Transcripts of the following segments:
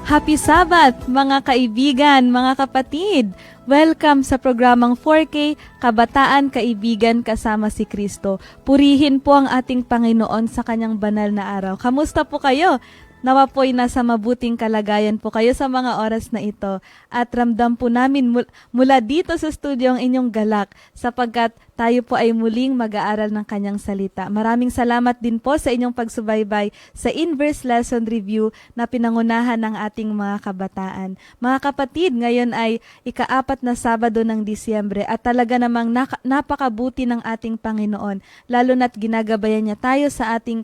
Happy Sabbath, mga kaibigan, mga kapatid! Welcome sa programang 4K, Kabataan, Kaibigan, Kasama si Kristo. Purihin po ang ating Panginoon sa kanyang banal na araw. Kamusta po kayo? Nawa po'y nasa mabuting kalagayan po kayo sa mga oras na ito. At ramdam po namin mula dito sa studio ang inyong galak sapagkat tayo po ay muling mag-aaral ng kanyang salita. Maraming salamat din po sa inyong pagsubaybay sa Inverse Lesson Review na pinangunahan ng ating mga kabataan. Mga kapatid, ngayon ay ika-4 na Sabado ng Disyembre at talaga namang napakabuti ng ating Panginoon, lalo na't ginagabayan niya tayo sa ating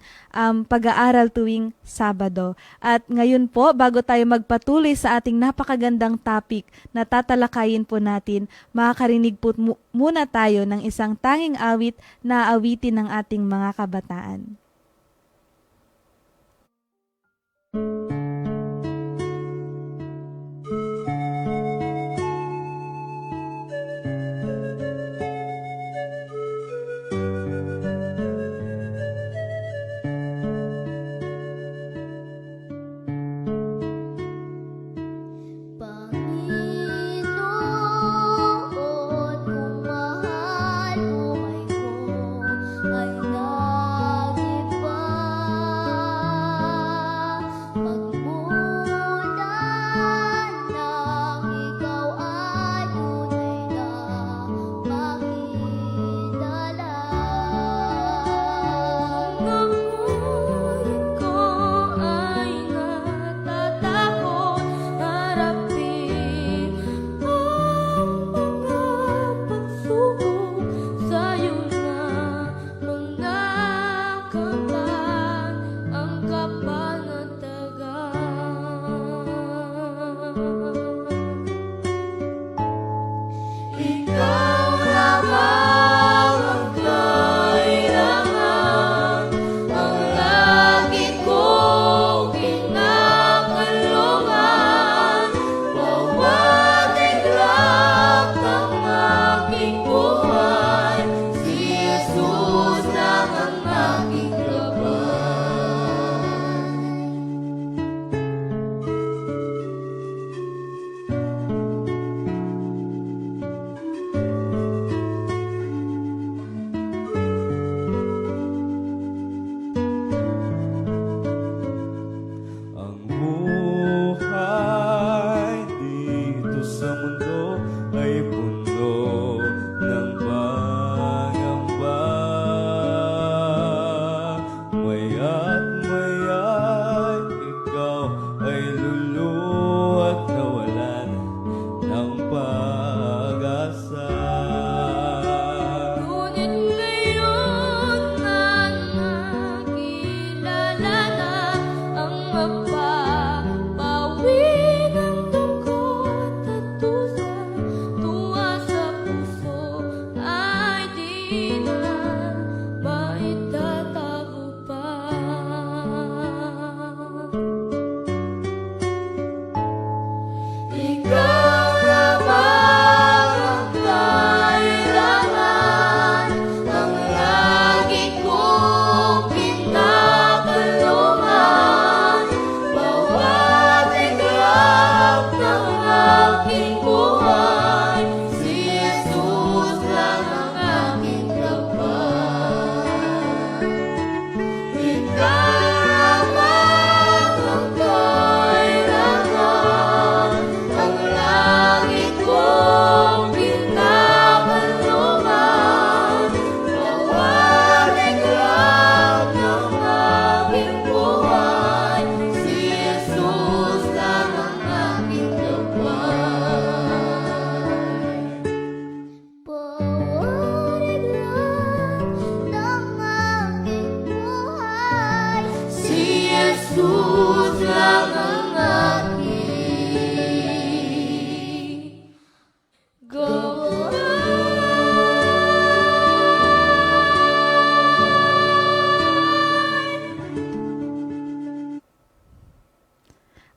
pag-aaral tuwing Sabado. At ngayon po, bago tayo magpatuloy sa ating napakagandang topic na tatalakayin po natin, makakarinig po muna tayo ng isang tanging awit na awitin ng ating mga kabataan.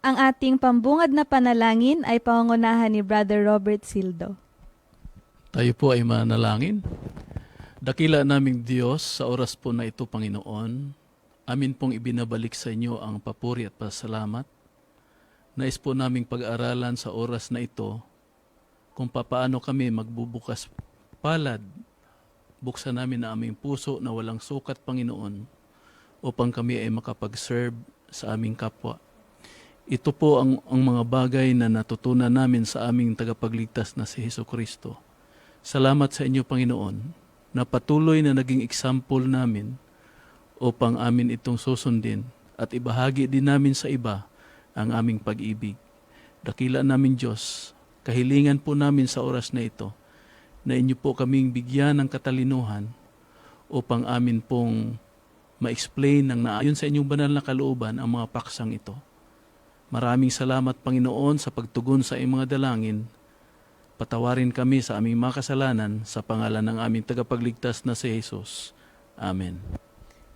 Ang ating pambungad na panalangin ay pangungunahan ni Brother Robert Sildo. Tayo po ay manalangin. Dakila naming Diyos, sa oras po na ito, Panginoon, amin pong ibinabalik sa inyo ang papuri at pasalamat Nais po naming pag-aralan sa oras na ito kung papaano kami magbubukas palad. Buksan namin na aming puso na walang sukat, Panginoon, upang kami ay makapag-serve sa aming kapwa. Ito po ang mga bagay na natutunan namin sa aming tagapagligtas na si Jesucristo. Salamat sa inyo, Panginoon, na patuloy na naging example namin upang amin itong susundin at ibahagi din namin sa iba ang aming pag-ibig. Dakila namin Diyos, kahilingan po namin sa oras na ito na inyo po kaming bigyan ng katalinuhan upang amin pong ma-explain ng naayon sa inyong banal na kalooban ang mga paksang ito. Maraming salamat, Panginoon, sa pagtugon sa iyong mga dalangin. Patawarin kami sa aming mga kasalanan sa pangalan ng aming tagapagligtas na si Jesus. Amen.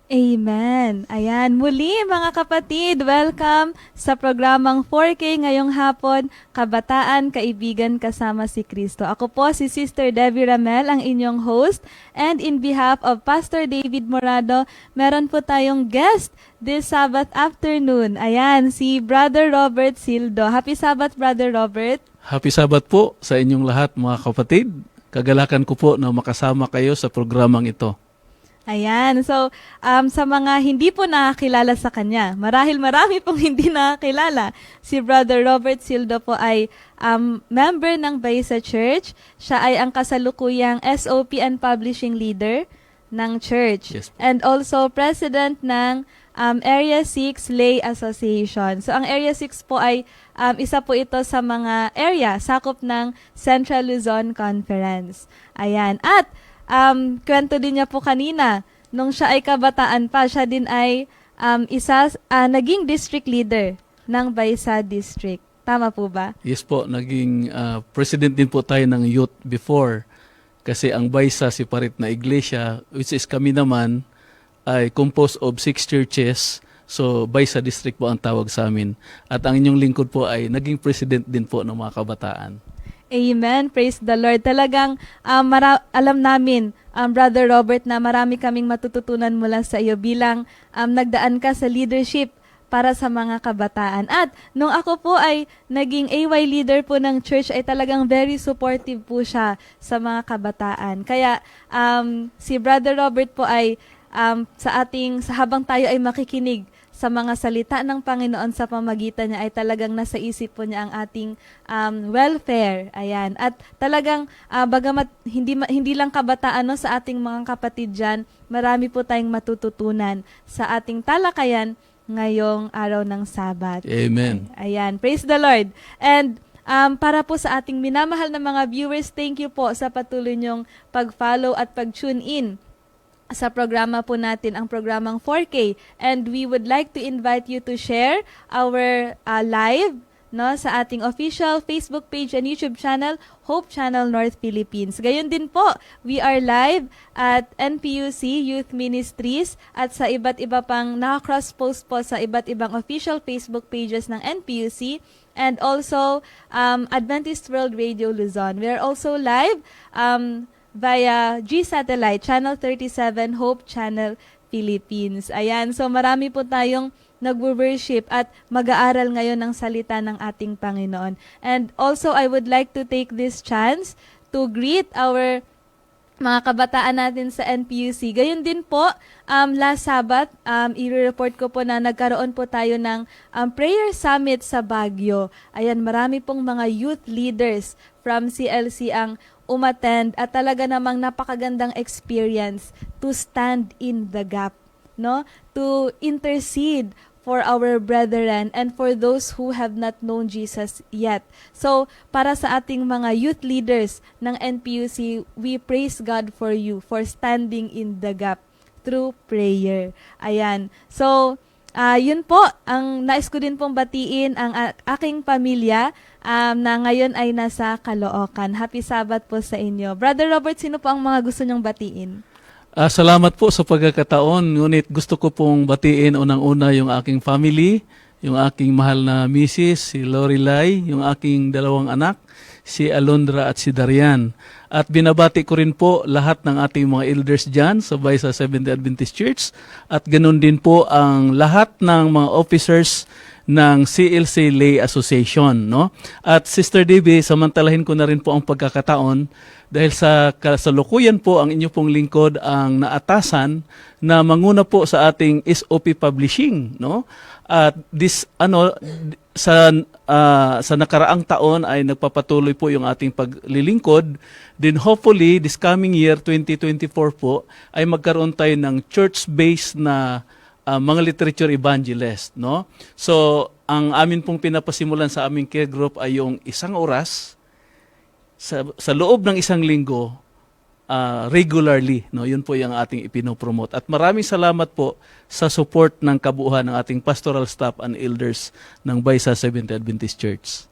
Amen. Ayan, muli mga kapatid, welcome sa programang 4K ngayong hapon, Kabataan, Kaibigan kasama si Kristo. Ako po si Sister Debbie Ramel, ang inyong host, and in behalf of Pastor David Morado, meron po tayong guest this Sabbath afternoon. Ayan, si Brother Robert Sildo. Happy Sabbath, Brother Robert. Happy Sabbath po sa inyong lahat, mga kapatid. Kagalakan ko po na makasama kayo sa programang ito. Ayan. So, sa mga hindi po nakakilala sa kanya, marahil marami pong hindi nakakilala, si Brother Robert Sildo po ay member ng Baisa Church. Siya ay ang kasalukuyang SOP and Publishing Leader ng church. Yes. And also President ng Area 6 Lay Association. So, ang Area 6 po ay isa po ito sa mga area sakop ng Central Luzon Conference. Ayan. At kwento din niya po kanina, nung siya ay kabataan pa, siya din ay naging district leader ng Baisa District. Tama po ba? Yes po, naging president din po tayo ng youth before. Kasi ang Baisa, separate na iglesia, which is kami naman, ay composed of 6 churches. So, Baisa District po ang tawag sa amin. At ang inyong lingkod po ay naging president din po ng mga kabataan. Amen. Praise the Lord. Talagang alam namin, Brother Robert, na marami kaming matututunan mula sa iyo bilang nagdaan ka sa leadership para sa mga kabataan. At nung ako po ay naging AY leader po ng church, ay talagang very supportive po siya sa mga kabataan. Kaya si Brother Robert po ay sa habang tayo ay makikinig sa mga salita ng Panginoon sa pamagitan niya, ay talagang nasa isip po niya ang ating welfare. Ayan. At talagang bagamat hindi lang kabataan, no, sa ating mga kapatid dyan, marami po tayong matututunan sa ating talakayan ngayong araw ng Sabat. Amen. Ayan. Praise the Lord. And para po sa ating minamahal na mga viewers, thank you po sa patuloy niyong pag-follow at pag-tune in sa programa po natin, ang programang 4K. And we would like to invite you to share our live, no, sa ating official Facebook page and YouTube channel, Hope Channel North Philippines. Gayon din po, we are live at NPUC Youth Ministries at sa iba't iba pang naka-cross-post po sa iba't ibang official Facebook pages ng NPUC, and also Adventist World Radio Luzon. We are also live via G-Satellite, Channel 37, Hope Channel Philippines. Ayan, so marami po tayong nag-worship at mag-aaral ngayon ng salita ng ating Panginoon. And also, I would like to take this chance to greet our mga kabataan natin sa NPUC. Gayon din po, last Sabbath, i-report ko po na nagkaroon po tayo ng prayer summit sa Baguio. Ayan, marami pong mga youth leaders from CLC ang umattend at talaga namang napakagandang experience to stand in the gap, no? To intercede for our brethren and for those who have not known Jesus yet. So, para sa ating mga youth leaders ng NPUC, we praise God for you for standing in the gap through prayer. Ayan. So, yun po, ang nais ko din pong batiin ang aking pamilya na ngayon ay nasa Caloocan. Happy Sabbath po sa inyo. Brother Robert, sino po ang mga gusto nyong batiin? Salamat po sa pagkakataon. Ngunit gusto ko pong batiin unang-una yung aking family, yung aking mahal na misis, si Lorelai, yung aking 2 anak, si Alondra at si Darian. At binabati ko rin po lahat ng ating mga elders dyan sa Baisa Seventh-day Adventist Church. At ganun din po ang lahat ng mga officers ng CLC Lay Association, no? At Sister Debbie, samantalahin ko na rin po ang pagkakataon dahil sa kasalukuyan po ang inyo pong lingkod ang naatasan na manguna po sa ating SOP Publishing, no? At sa nakaraang taon ay nagpapatuloy po yung ating paglilingkod. Then hopefully this coming year 2024 po ay magkaroon tayo ng church-based na mga literature evangelist, no? So, ang amin pong pinapasimulan sa aming care group ay yung 1 oras sa loob ng 1 linggo regularly, no? Yun po yung ating ipinopromote. At maraming salamat po sa support ng kabuuan ng ating pastoral staff and elders ng Baysa Seventh Adventist Church.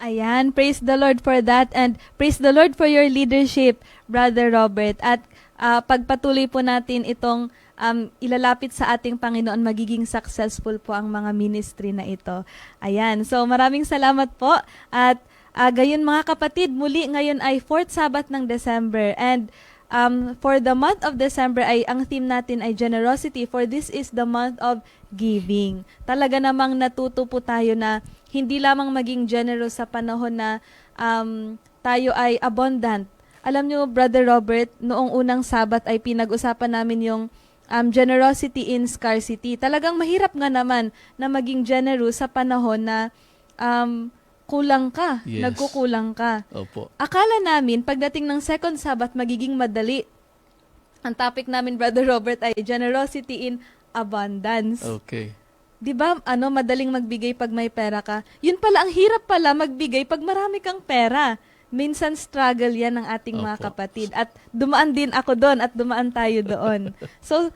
Ayan, praise the Lord for that and praise the Lord for your leadership, Brother Robert. At pagpatuloy po natin itong ilalapit sa ating Panginoon, magiging successful po ang mga ministry na ito. Ayan, so maraming salamat po. At gayon mga kapatid, muli ngayon ay 4th Sabbath ng December and for the month of December ay ang theme natin ay generosity, for this is the month of giving. Talaga namang natuto po tayo na hindi lamang maging generous sa panahon na tayo ay abundant. Alam nyo, Brother Robert, noong unang Sabat ay pinag-usapan namin yung generosity in scarcity. Talagang mahirap nga naman na maging generous sa panahon na kulang ka, Yes. nagkukulang ka. Opo. Akala namin, pagdating ng second Sabbath, magiging madali. Ang topic namin, Brother Robert, ay generosity in abundance. Okay. Di ba, madaling magbigay pag may pera ka? Yun pala, ang hirap pala magbigay pag marami kang pera. Minsan struggle yan ng ating mga Opo. kapatid. At dumaan din ako doon at dumaan tayo doon. So,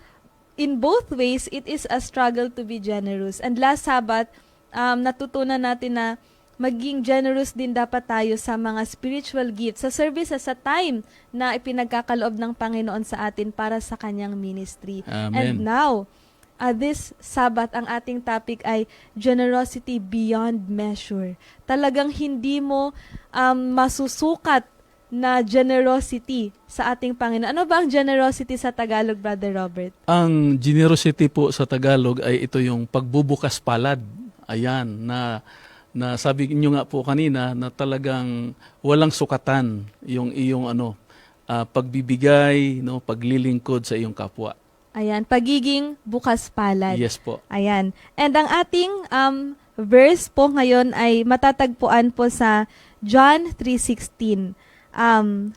in both ways, it is a struggle to be generous. And last Sabbath, natutunan natin na maging generous din dapat tayo sa mga spiritual gifts, sa services, sa time na ipinagkakaloob ng Panginoon sa atin para sa kanyang ministry. Amen. And now, this Sabbath, ang ating topic ay generosity beyond measure. Talagang hindi mo masusukat na generosity sa ating Panginoon. Ano ba ang generosity sa Tagalog, Brother Robert? Ang generosity po sa Tagalog ay ito yung pagbubukas palad. Ayan, na sabi niyo nga po kanina na talagang walang sukatan yung iyong pagbibigay, no, paglilingkod sa iyong kapwa. Ayan, pagiging bukas palad. Yes po. Ayan. And ang ating verse po ngayon ay matatagpuan po sa John 3:16.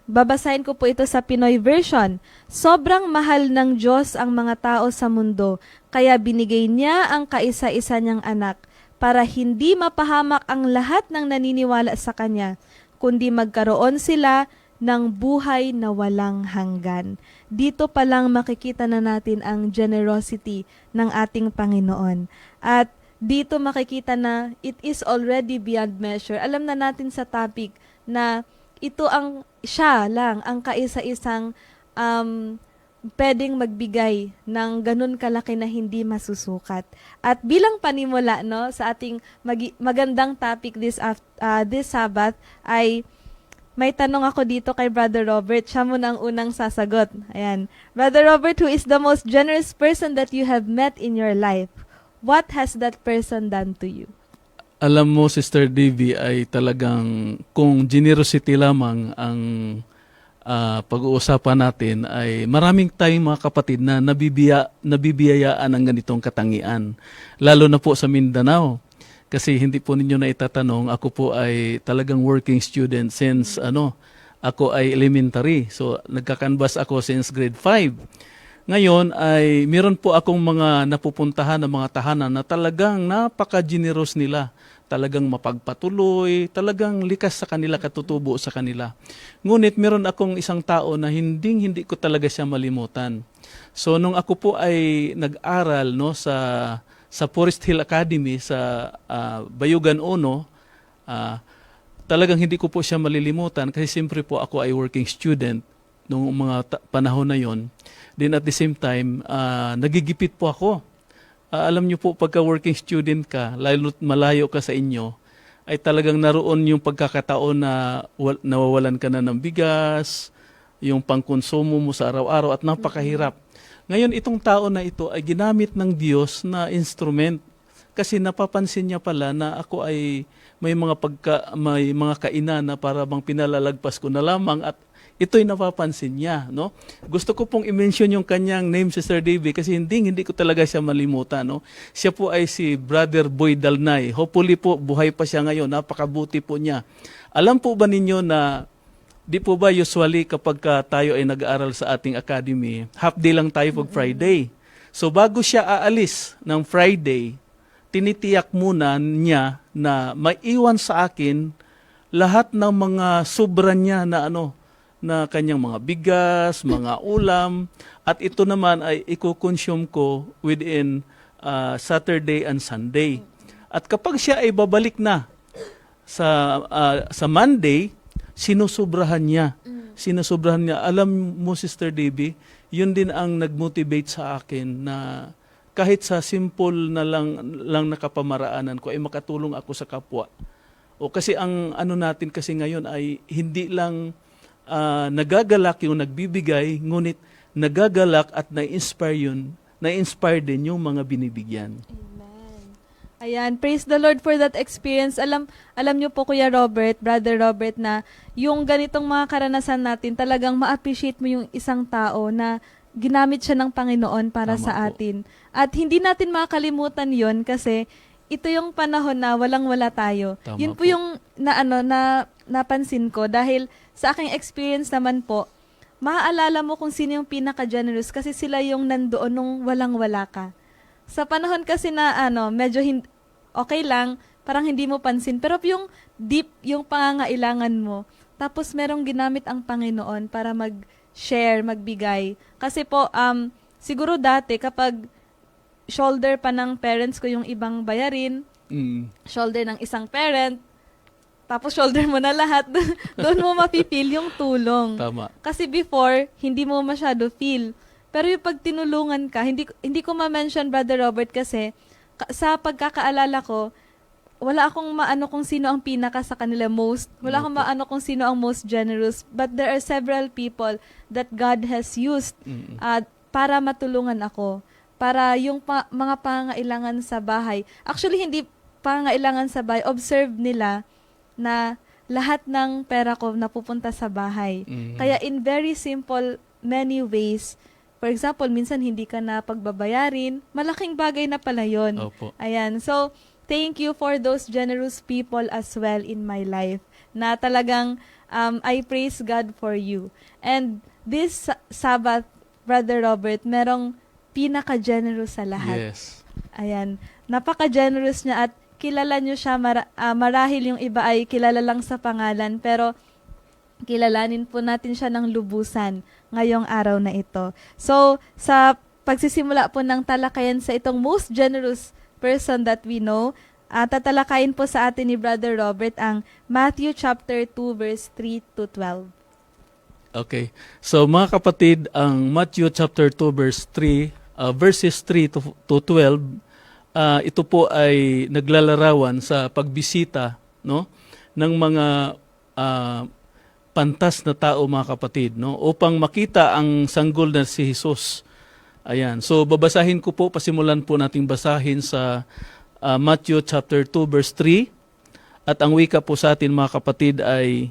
Babasahin ko po ito sa Pinoy version. Sobrang mahal ng Diyos ang mga tao sa mundo, kaya binigay niya ang kaisa-isa niyang anak para hindi mapahamak ang lahat ng naniniwala sa Kanya, kundi magkaroon sila ng buhay na walang hanggan. Dito pa lang makikita na natin ang generosity ng ating Panginoon. At dito makikita na it is already beyond measure. Alam na natin sa topic na ito siya lang ang kaisa-isang pwedeng magbigay ng ganun kalaki na hindi masusukat. At bilang panimula, no, sa ating magandang topic this Sabbath ay may tanong ako dito kay Brother Robert. Siya muna ang unang sasagot. Ayan. Brother Robert, who is the most generous person that you have met in your life? What has that person done to you? Alam mo, Sister Debbie, ay talagang kung generosity lamang ang pag-uusapan natin ay maraming tayong mga kapatid na nabibiyayaan ng ganitong katangian. Lalo na po sa Mindanao. Kasi hindi po ninyo na itatanong, ako po ay talagang working student since ako ay elementary. So nagkakanbas ako since grade 5. Ngayon ay meron po akong mga napupuntahan ng mga tahanan na talagang napaka-generous nila. Talagang mapagpatuloy, talagang likas sa kanila, katutubo sa kanila. Ngunit meron akong isang tao na hindi ko talaga siya malimutan. So nung ako po ay nag-aral sa Forest Hill Academy sa Bayugan Uno, talagang hindi ko po siya malilimutan kasi siyempre po ako ay working student noong mga panahon na yon. Then at the same time, nagigipit po ako. Alam niyo po, pagka working student ka, lalo't malayo ka sa inyo, ay talagang naroon yung pagkakataon na nawawalan ka na ng bigas, yung pangkonsumo mo sa araw-araw at napakahirap. Ngayon, itong tao na ito ay ginamit ng Diyos na instrument Kasi napapansin niya pala na ako ay may mga kainan na para bang pinalalagpas ko na lamang, at ito'y napapansin niya, no? Gusto ko pong i-mention yung kanyang name, Sister Davy, kasi hindi ko talaga siya malimutan, no? Siya po ay si Brother Boy Dalnay. Hopefully po, buhay pa siya ngayon. Napakabuti po niya. Alam po ba ninyo na, di po ba usually kapag tayo ay nag-aaral sa ating academy, half day lang tayo pag Friday. So bago siya aalis ng Friday, tinitiyak muna niya na maiwan sa akin lahat ng mga sobra niya na kanyang mga bigas, mga ulam, at ito naman ay i-consume ko within Saturday and Sunday. At kapag siya ay babalik na sa Monday, sinusobrahan niya. Sinusobrahan niya. Alam mo, Sister Davy, yun din ang nag-motivate sa akin na kahit sa simple na lang nakapamaraanan ko ay makatulong ako sa kapwa. O kasi ang natin kasi ngayon ay hindi lang nagagalak yung nagbibigay, ngunit nagagalak at na-inspire din yung mga binibigyan. Amen. Ayan, praise the Lord for that experience. Alam niyo po, Kuya Robert, Brother Robert, na yung ganitong mga karanasan natin, talagang ma-appreciate mo yung isang tao na ginamit siya ng Panginoon para Tama sa po. atin. At hindi natin makakalimutan yon kasi ito yung panahon na walang-wala tayo. Tama Yun po po. yung napansin ko dahil sa aking experience naman po, maaalala mo kung sino yung pinaka-generous kasi sila yung nandoon nung walang-wala ka. Sa panahon kasi na medyo okay lang, parang hindi mo pansin, pero yung deep, yung pangangailangan mo, tapos merong ginamit ang Panginoon para mag-share, magbigay. Kasi po, siguro dati kapag shoulder pa ng parents ko yung ibang bayarin, shoulder ng isang parent, tapos shoulder mo na lahat, doon mo mapipil yung tulong. Tama. Kasi before, hindi mo masyado feel. Pero yung pag tinulungan ka, hindi ko ma-mention, Brother Robert, kasi sa pagkakaalala ko, wala akong maano kung sino ang pinaka sa kanila most. Wala akong maano kung sino ang most generous. But there are several people that God has used para matulungan ako. Para yung mga pangailangan sa bahay. Actually, hindi pangailangan sa bahay. Observe nila na lahat ng pera ko napupunta sa bahay. Kaya in very simple, many ways, for example, minsan hindi ka na pagbabayarin, malaking bagay na pala yun. Opo. Ayan. So, thank you for those generous people as well in my life na talagang I praise God for you. And this Sabbath, Brother Robert, merong pinaka-generous sa lahat. Yes. Ayan. Napaka-generous niya at kilala niyo siya. Marahil yung iba ay kilala lang sa pangalan, pero kilalanin po natin siya ng lubusan ngayong araw na ito. So, sa pagsisimula po ng talakayan sa itong most generous person that we know, tatalakayin po sa atin ni Brother Robert ang Matthew chapter 2 verse 3 to 12. Okay. So mga kapatid, ang Matthew chapter 2 verse 3, verses 3 to 12, ito po ay naglalarawan sa pagbisita, no, ng mga pantas na tao, mga kapatid, no, upang makita ang sanggol na si Jesus. Ayan. So babasahin ko po, pasimulan po nating basahin sa Matthew chapter 2 verse 3. At ang wika po sa atin, mga kapatid, ay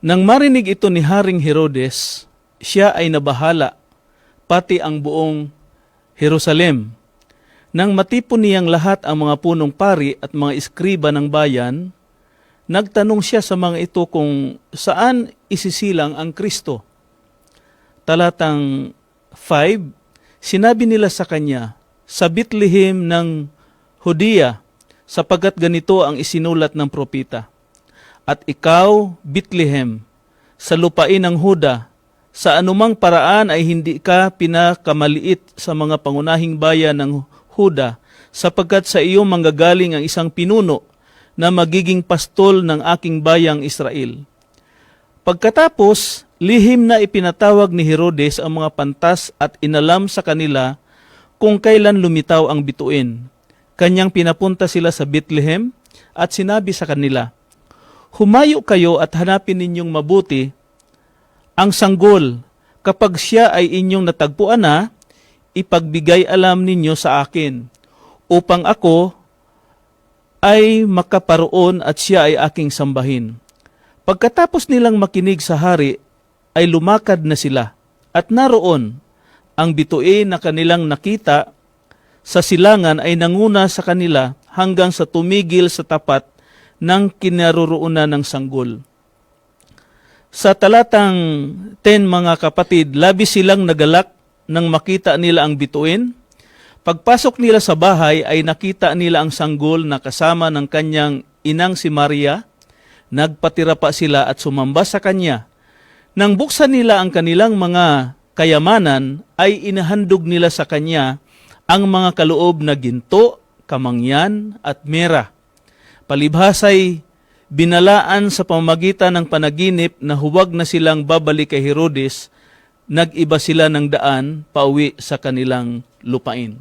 nang marinig ito ni Haring Herodes, siya ay nabahala, pati ang buong Jerusalem. Nang matipon niyang lahat ang mga punong pari at mga iskriba ng bayan, nagtanong siya sa mga ito kung saan isisilang ang Kristo. Talatang 5, sinabi nila sa kanya, sa Bethlehem ng Judea, sapagkat ganito ang isinulat ng propeta. At ikaw, Bethlehem, sa lupain ng Huda, sa anumang paraan ay hindi ka pinakamaliit sa mga pangunahing bayan ng Huda, sapagkat sa iyo manggagaling ang isang pinuno na magiging pastol ng aking bayang Israel. Pagkatapos, lihim na ipinatawag ni Herodes ang mga pantas at inalam sa kanila kung kailan lumitaw ang bituin. Kanyang pinapunta sila sa Bethlehem at sinabi sa kanila, humayo kayo at hanapin ninyong mabuti ang sanggol. Kapag siya ay inyong natagpuan na, ipagbigay alam ninyo sa akin, upang ako ay makaparoon at siya ay aking sambahin. Pagkatapos nilang makinig sa hari, ay lumakad na sila, at naroon ang bituin na kanilang nakita sa silangan ay nanguna sa kanila hanggang sa tumigil sa tapat ng kinaroroonan ng sanggol. Sa talatang 10, mga kapatid, labis silang nagalak nang makita nila ang bituin. Pagpasok nila sa bahay ay nakita nila ang sanggol na kasama ng kanyang inang si Maria. Nagpatira pa sila at sumamba sa kanya. Nang buksan nila ang kanilang mga kayamanan, ay inahandog nila sa kanya ang mga kaloob na ginto, kamangyan at mera. Palibhasay binalaan sa pamamagitan ng panaginip na huwag na silang babalik kay Herodes, nag-iba sila ng daan pauwi sa kanilang lupain.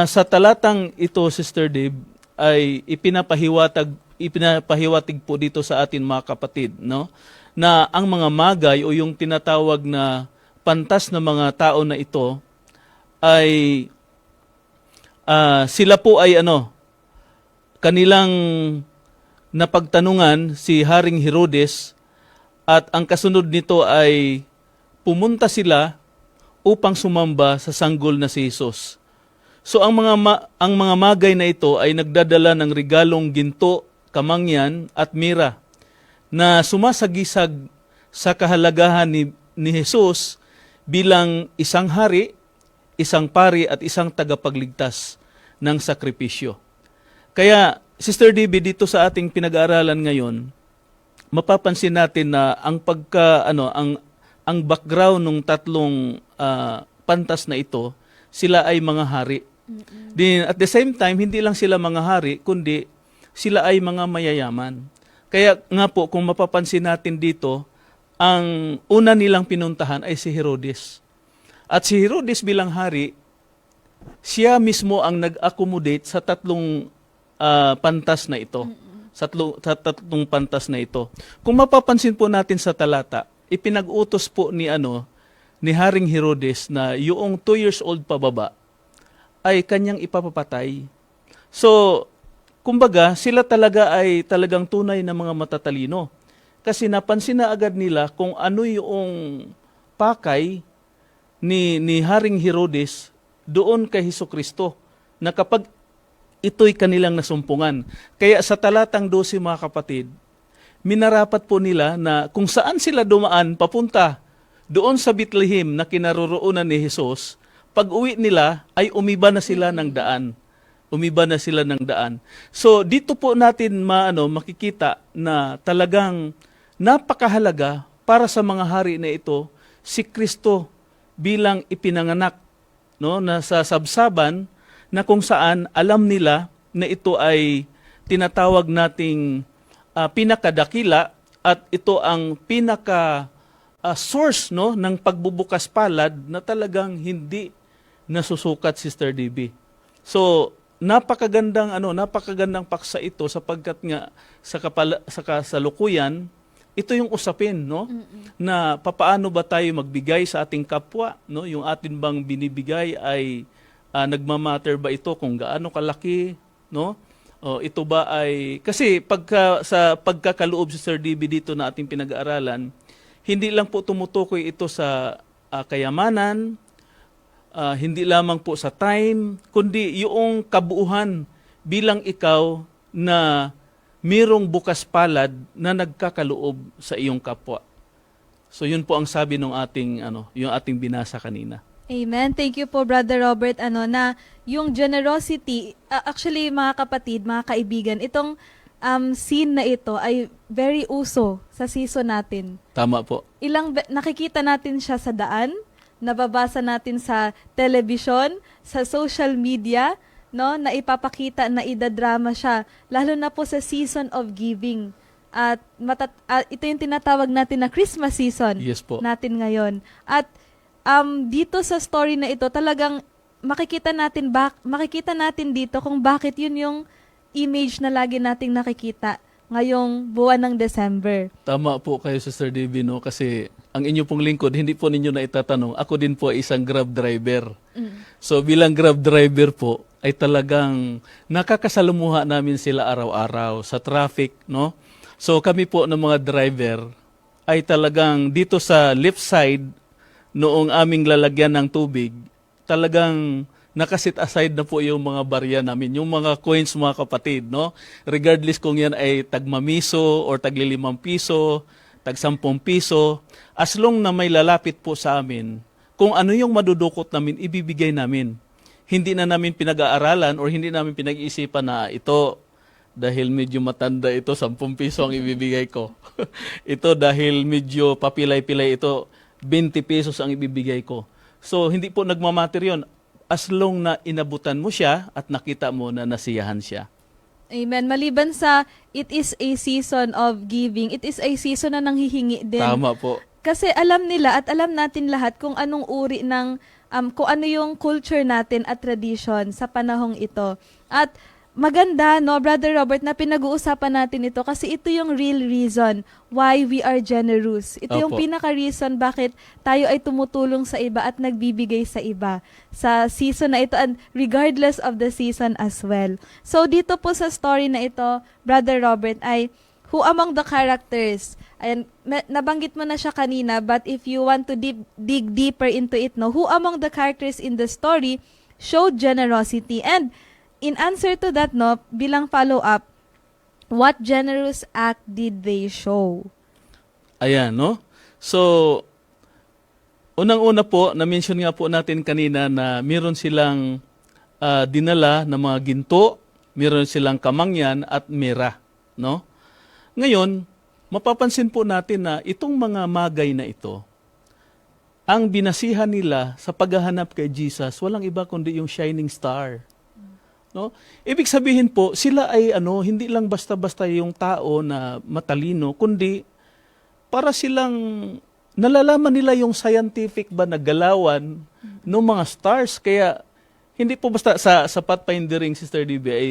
Sa talatang ito, Sister Dave, ay ipinapahiwatig po dito sa atin, mga kapatid, no? Na ang mga magay o yung tinatawag na pantas na mga tao na ito ay sila po ay kanilang napagtanungan si Haring Herodes, at ang kasunod nito ay pumunta sila upang sumamba sa sanggol na si Jesus. So ang mga magay na ito ay nagdadala ng regalong ginto, kamangyan at mira na sumasagisag sa kahalagahan ni Jesus bilang isang hari, isang pari at isang tagapagligtas ng sakripisyo. Kaya Sister DB, dito sa ating pinag-aaralan ngayon, mapapansin natin na ang background ng tatlong pantas na ito, sila ay mga hari. Din at the same time, hindi lang sila mga hari, kundi sila ay mga mayayaman. Kaya nga po, kung mapapansin natin dito, ang una nilang pinuntahan ay si Herodes. At si Herodes bilang hari, siya mismo ang nag-accommodate sa tatlong pantas na ito. Sa tatlong pantas na ito. Kung mapapansin po natin sa talata, ipinag-utos po ni Haring Herodes na yung 2 years old pababa ay kanyang ipapapatay. So, kumbaga, sila talaga ay talagang tunay na mga matatalino. Kasi napansin na agad nila kung ano yung pakay ni Haring Herodes doon kay Hesukristo, na kapag ito'y kanilang nasumpungan. Kaya sa talatang 12, mga kapatid, minarapat po nila na kung saan sila dumaan papunta doon sa Bethlehem na kinaroroonan ni Jesus, pag uwi nila ay umiba na sila ng daan. Umiba na sila ng daan. So dito po natin makikita na talagang napakahalaga para sa mga hari na ito, si Kristo bilang ipinanganak, no, na sa sabsaban na kung saan alam nila na ito ay tinatawag nating pinakadakila at ito ang source, no, ng pagbubukas palad na talagang hindi nasusukat, Sister DB. So napakagandang paksa ito, sapagkat nga sa kasalukuyan ito yung usapin, no, na papaano ba tayo magbigay sa ating kapwa, no, yung atin bang binibigay ay nagmamatter ba ito kung gaano kalaki, no? O ito ba ay kasi sa pagkakaloob, Sister DB, dito na ating pinag-aaralan, hindi lang po tumutukoy ito sa kayamanan, hindi lamang po sa time, kundi yung kabuuhan bilang ikaw na mayroong bukas palad na nagkakaloob sa iyong kapwa. So yun po ang sabi ng yung ating binasa kanina. Amen. Thank you po, Brother Robert. Na yung generosity, actually mga kapatid, mga kaibigan, itong scene na ito ay very uso sa season natin. Tama po. Nakikita natin siya sa daan, nababasa natin sa television, sa social media, no, na ipapakita, na idadrama siya, lalo na po sa season of giving. At ito yung tinatawag natin na Christmas season. Yes po. Natin ngayon. At dito sa story na ito, talagang makikita natin dito kung bakit yun yung image na lagi nating nakikita ngayong buwan ng December. Tama po kayo, Sister Debbie, no, kasi ang inyo pong lingkod, hindi po ninyo na itatanong, ako din po ay isang Grab driver. So bilang Grab driver po, ay talagang nakakasalumuha namin sila araw-araw sa traffic, no? So kami po ng mga driver ay talagang dito sa left side, noong aming lalagyan ng tubig, talagang nakasit aside na po yung mga barya namin, yung mga coins mga kapatid, no? Regardless kung yan ay tagmamiso or tagli 5 piso, tag 10 piso, as long na may lalapit po sa amin, kung ano yung madudukot namin, ibibigay namin. Hindi na namin pinag-aaralan or hindi namin pinag-iisipan na ito, dahil medyo matanda ito, 10 piso ang ibibigay ko. Ito dahil medyo papilay-pilay ito, 20 pesos ang ibibigay ko. So, hindi po nagmamatter yun. As long na inabutan mo siya at nakita mo na nasiyahan siya. Amen. Maliban sa it is a season of giving, it is a season na nanghihingi din. Tama po. Kasi alam nila at alam natin lahat kung anong uri ng, kung ano yung culture natin at tradition sa panahong ito. At maganda, no, Brother Robert, na pinag-uusapan natin ito kasi ito yung real reason why we are generous. Ito yung Opo. pinaka-reason bakit tayo ay tumutulong sa iba at nagbibigay sa iba sa season na ito and regardless of the season as well. So, dito po sa story na ito, Brother Robert, ay who among the characters, ayan, nabanggit mo na siya kanina, but if you want to dig deeper into it, no, who among the characters in the story showed generosity? And in answer to that, no, bilang follow-up, what generous act did they show? Ayan, no? So, unang-una po, na-mention nga po natin kanina na meron silang dinala na mga ginto, meron silang kamangyan at mira, no? Ngayon, mapapansin po natin na itong mga magay na ito, ang binasihan nila sa paghahanap kay Jesus, walang iba kundi yung shining star. No? Ibig sabihin po, sila ay hindi lang basta-basta yung tao na matalino, kundi para silang nalalaman nila yung scientific ba na galawan ng mga stars. Kaya hindi po basta sa pathfinding, Sister DB, ay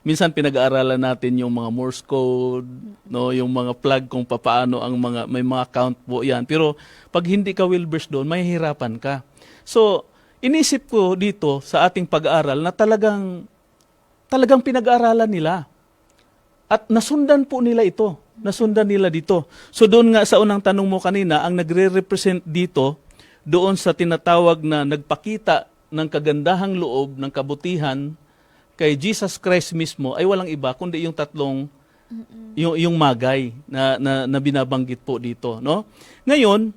minsan pinag-aaralan natin yung mga Morse code, no, yung mga plug kung papaano ang may mga count po yan. Pero pag hindi ka well-versed doon, mahihirapan ka. So, inisip ko dito sa ating pag-aaral na talagang pinag-aaralan nila. At nasundan po nila ito. Nasundan nila dito. So doon nga sa unang tanong mo kanina, ang nagre-represent dito, doon sa tinatawag na nagpakita ng kagandahang loob, ng kabutihan, kay Jesus Christ mismo, ay walang iba, kundi yung tatlong, yung magay na binabanggit po dito. No? Ngayon,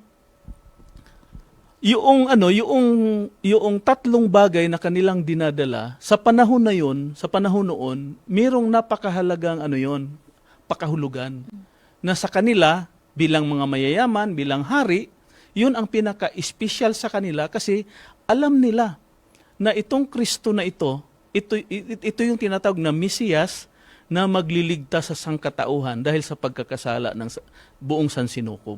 yung tatlong bagay na kanilang dinadala, sa panahon na yun, sa panahon noon, mayroong napakahalagang pakahulugan. Na sa kanila, bilang mga mayayaman, bilang hari, yun ang pinaka-espesyal sa kanila kasi alam nila na itong Kristo na ito yung tinatawag na Mesiyas na magliligtas sa sangkatauhan dahil sa pagkakasala ng buong sansinukob.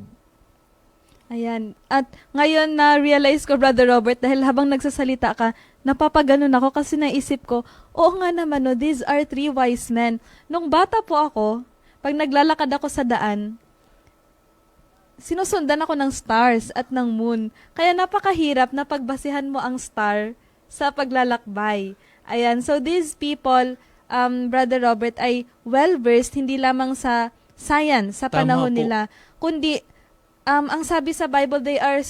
Ayan. At ngayon na-realize ko, Brother Robert, dahil habang nagsasalita ka, napapaganon ako kasi naisip ko, oo nga naman, no, these are 3 wise men. Nung bata po ako, pag naglalakad ako sa daan, sinusundan ako ng stars at ng moon. Kaya napakahirap na pagbasihan mo ang star sa paglalakbay. Ayan. So these people, Brother Robert, ay well-versed hindi lamang sa science, sa panahon nila, kundi ang sabi sa Bible, they are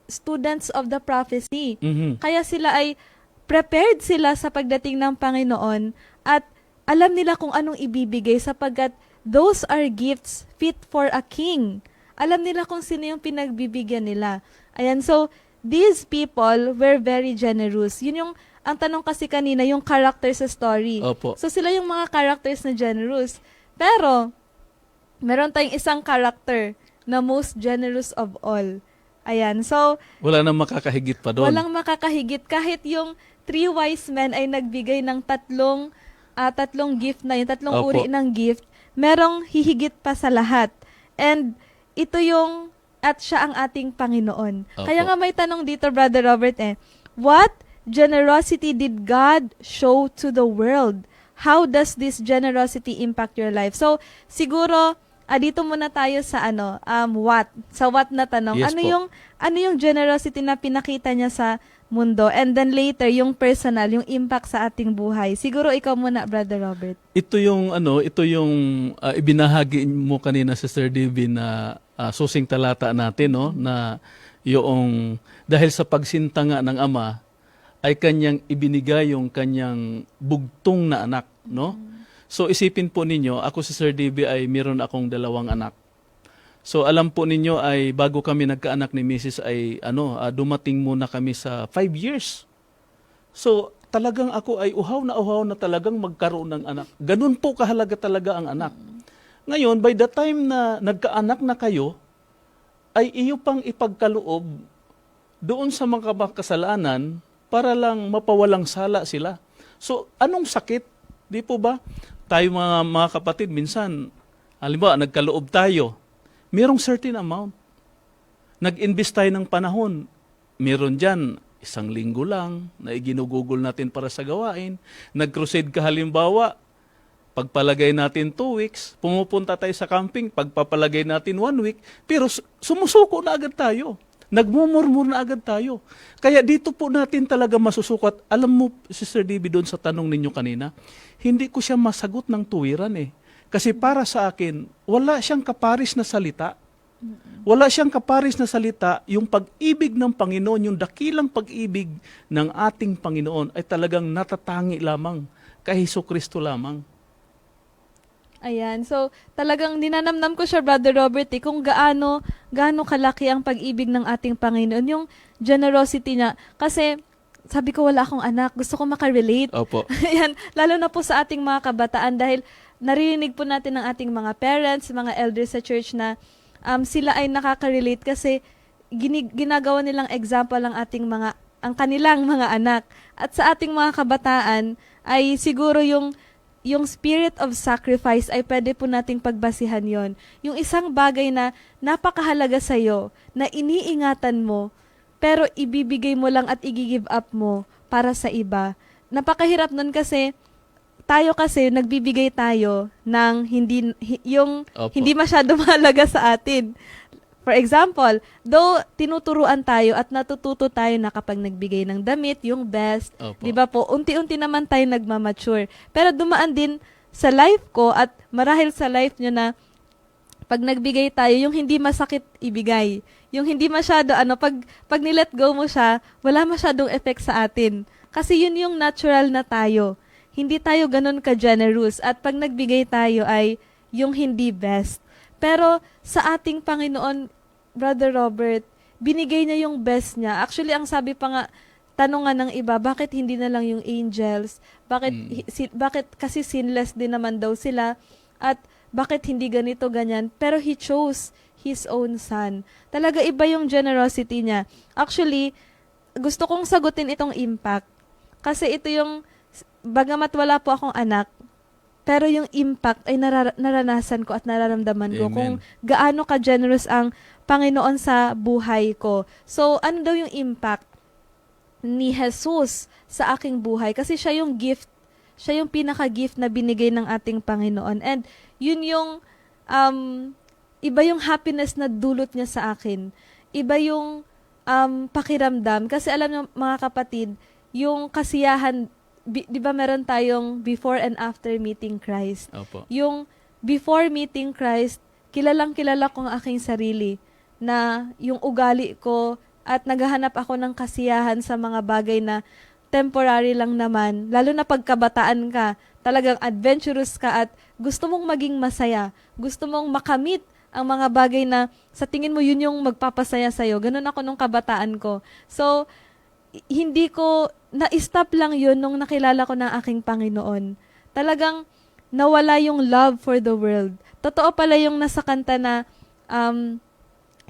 students of the prophecy. Mm-hmm. Kaya sila ay prepared sila sa pagdating ng Panginoon at alam nila kung anong ibibigay sapagkat those are gifts fit for a king. Alam nila kung sino yung pinagbibigyan nila. Ayan, so these people were very generous. Yun yung, ang tanong kasi kanina, yung character sa story. Opo. So sila yung mga characters na generous. Pero, meron tayong isang character na most generous of all. Ayan, so wala nang makakahigit pa doon. walang makakahigit. Kahit yung 3 wise men ay nagbigay ng tatlong gift na yun, tatlong Opo. uri ng gift, merong hihigit pa sa lahat. And ito yung, at siya ang ating Panginoon. Opo. Kaya nga may tanong dito, Brother Robert, what generosity did God show to the world? How does this generosity impact your life? So, siguro, dito muna tayo sa what. Sa what na tanong. Yes po. Ano yung generosity na pinakita niya sa mundo? And then later, yung personal, yung impact sa ating buhay. Siguro ikaw muna, Brother Robert. Ito yung ibinahagi mo kanina, Sister DB, na susing talata natin, no, na yung dahil sa pagsinta nga ng Ama ay kanyang ibinigay yung kanyang bugtong na anak, no? So isipin po ninyo, ako si Sir DB ay meron akong 2 anak. So alam po ninyo ay bago kami nagkaanak ni Mrs. ay dumating muna kami sa 5 years. So talagang ako ay uhaw na talagang magkaroon ng anak. Ganun po kahalaga talaga ang anak. Ngayon, by the time na nagkaanak na kayo, ay iyo pang ipagkaloob doon sa mga kasalanan para lang mapawalang sala sila. So anong sakit? Di po ba? Tayo mga kapatid, minsan, halimbawa, nagkaloob tayo, merong certain amount. Nag-invest tayo ng panahon. Meron dyan, 1 linggo lang, na iginugugol natin para sa gawain. Nag-crusade ka halimbawa, pagpalagay natin 2 weeks, pumupunta tayo sa camping, pagpapalagay natin 1 week, pero sumusuko na agad tayo. Nagmumurmur na agad tayo. Kaya dito po natin talaga masusukat. Alam mo, Sister DB, doon sa tanong ninyo kanina, hindi ko siya masagot ng tuwiran eh. Kasi para sa akin, wala siyang kaparis na salita. Wala siyang kaparis na salita. Yung pag-ibig ng Panginoon, yung dakilang pag-ibig ng ating Panginoon ay talagang natatangi lamang kay Jesucristo lamang. Ayan. So, talagang ninanamnam ko siya, Brother Robert, kung gaano kalaki ang pag-ibig ng ating Panginoon, yung generosity niya. Kasi, sabi ko, wala akong anak. Gusto ko makarelate. Opo. Ayan. Lalo na po sa ating mga kabataan dahil narinig po natin ng ating mga parents, mga elders sa church na sila ay nakaka-relate kasi ginagawa nilang example ang kanilang mga anak. At sa ating mga kabataan ay siguro yung spirit of sacrifice ay pwede po nating pagbasihan yon. Yung isang bagay na napakahalaga sa'yo, na iniingatan mo, pero ibibigay mo lang at i-give up mo para sa iba. Napakahirap nun kasi, nagbibigay tayo ng Opo. hindi masyado mahalaga sa atin. For example, though tinuturuan tayo at natututo tayo na kapag nagbigay ng damit, yung best, Opo. di ba po, unti-unti naman tayo nagmamature. Pero dumaan din sa life ko at marahil sa life nyo na pag nagbigay tayo, yung hindi masakit ibigay. Yung hindi masyado, pag nilet go mo siya, wala masyadong effect sa atin. Kasi yun yung natural na tayo. Hindi tayo ganun ka-generous. At pag nagbigay tayo ay yung hindi best. Pero sa ating Panginoon, Brother Robert, binigay niya yung best niya. Actually, ang sabi pa nga, tanongan ng iba, bakit hindi na lang yung angels? Bakit kasi sinless din naman daw sila? At bakit hindi ganito, ganyan? Pero He chose His own Son. Talaga iba yung generosity niya. Actually, gusto kong sagutin itong impact. Kasi ito yung, bagamat wala po akong anak, pero yung impact ay naranasan ko at nararamdaman ko. Amen. Kung gaano ka-generous ang Panginoon sa buhay ko. So, ano daw yung impact ni Jesus sa aking buhay? Kasi siya yung gift, siya yung pinaka-gift na binigay ng ating Panginoon. And yun yung, iba yung happiness na dulot niya sa akin. Iba yung pakiramdam. Kasi alam niyo mga kapatid, yung kasiyahan, di ba meron tayong before and after meeting Christ? Opo. Yung before meeting Christ, kilalang-kilala ko ang aking sarili na yung ugali ko at naghahanap ako ng kasiyahan sa mga bagay na temporary lang naman. Lalo na pagkabataan ka, talagang adventurous ka at gusto mong maging masaya. Gusto mong makamit ang mga bagay na sa tingin mo yun yung magpapasaya sa'yo. Ganun ako nung kabataan ko. So, hindi ko, na-stop lang yun nung nakilala ko ng aking Panginoon. Talagang nawala yung love for the world. Totoo pala yung nasa kanta na,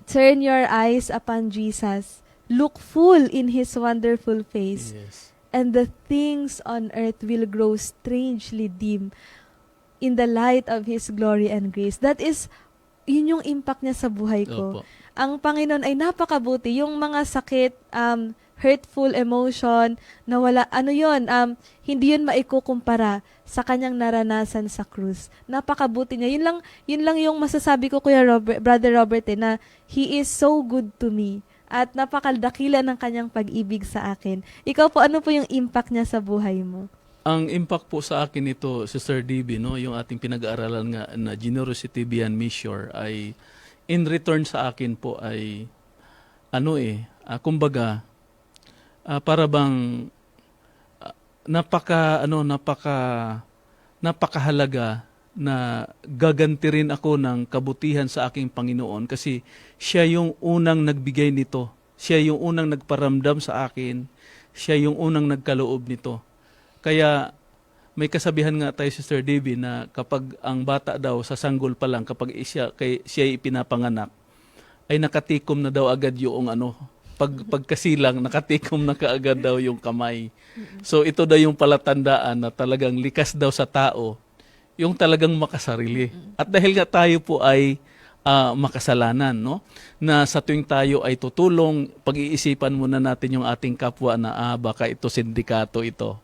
turn your eyes upon Jesus. Look full in His wonderful face. Yes. And the things on earth will grow strangely dim in the light of His glory and grace. That is, yun yung impact niya sa buhay ko. Opo. Ang Panginoon ay napakabuti. Yung mga sakit, hurtful emotion, na wala, hindi yun maikukumpara sa kanyang naranasan sa krus. Napakabuti niya. Yun lang yung masasabi ko, Brother Robert, na He is so good to me. At napakadakila ng kanyang pag-ibig sa akin. Ikaw po, ano po yung impact niya sa buhay mo? Ang impact po sa akin ito, Sister DB, no, yung ating pinag-aaralan nga na Generosity Beyond Measure, ay in return sa akin po ay kumbaga para bang napakahalaga na gaganti rin ako ng kabutihan sa aking Panginoon kasi siya yung unang nagbigay nito. Siya yung unang nagparamdam sa akin. Siya yung unang nagkaloob nito. Kaya may kasabihan nga tayo, Sister Debbie, na kapag ang bata daw sa sanggol pa lang, kapag siya ipinapanganak, ay nakatikom na daw agad yung pagkasilang, nakatikom na kaagad daw yung kamay. So ito daw yung palatandaan na talagang likas daw sa tao, yung talagang makasarili. At dahil nga tayo po ay makasalanan, no? Na sa tuwing tayo ay tutulong, pag-iisipan muna natin yung ating kapwa na baka ito sindikato ito.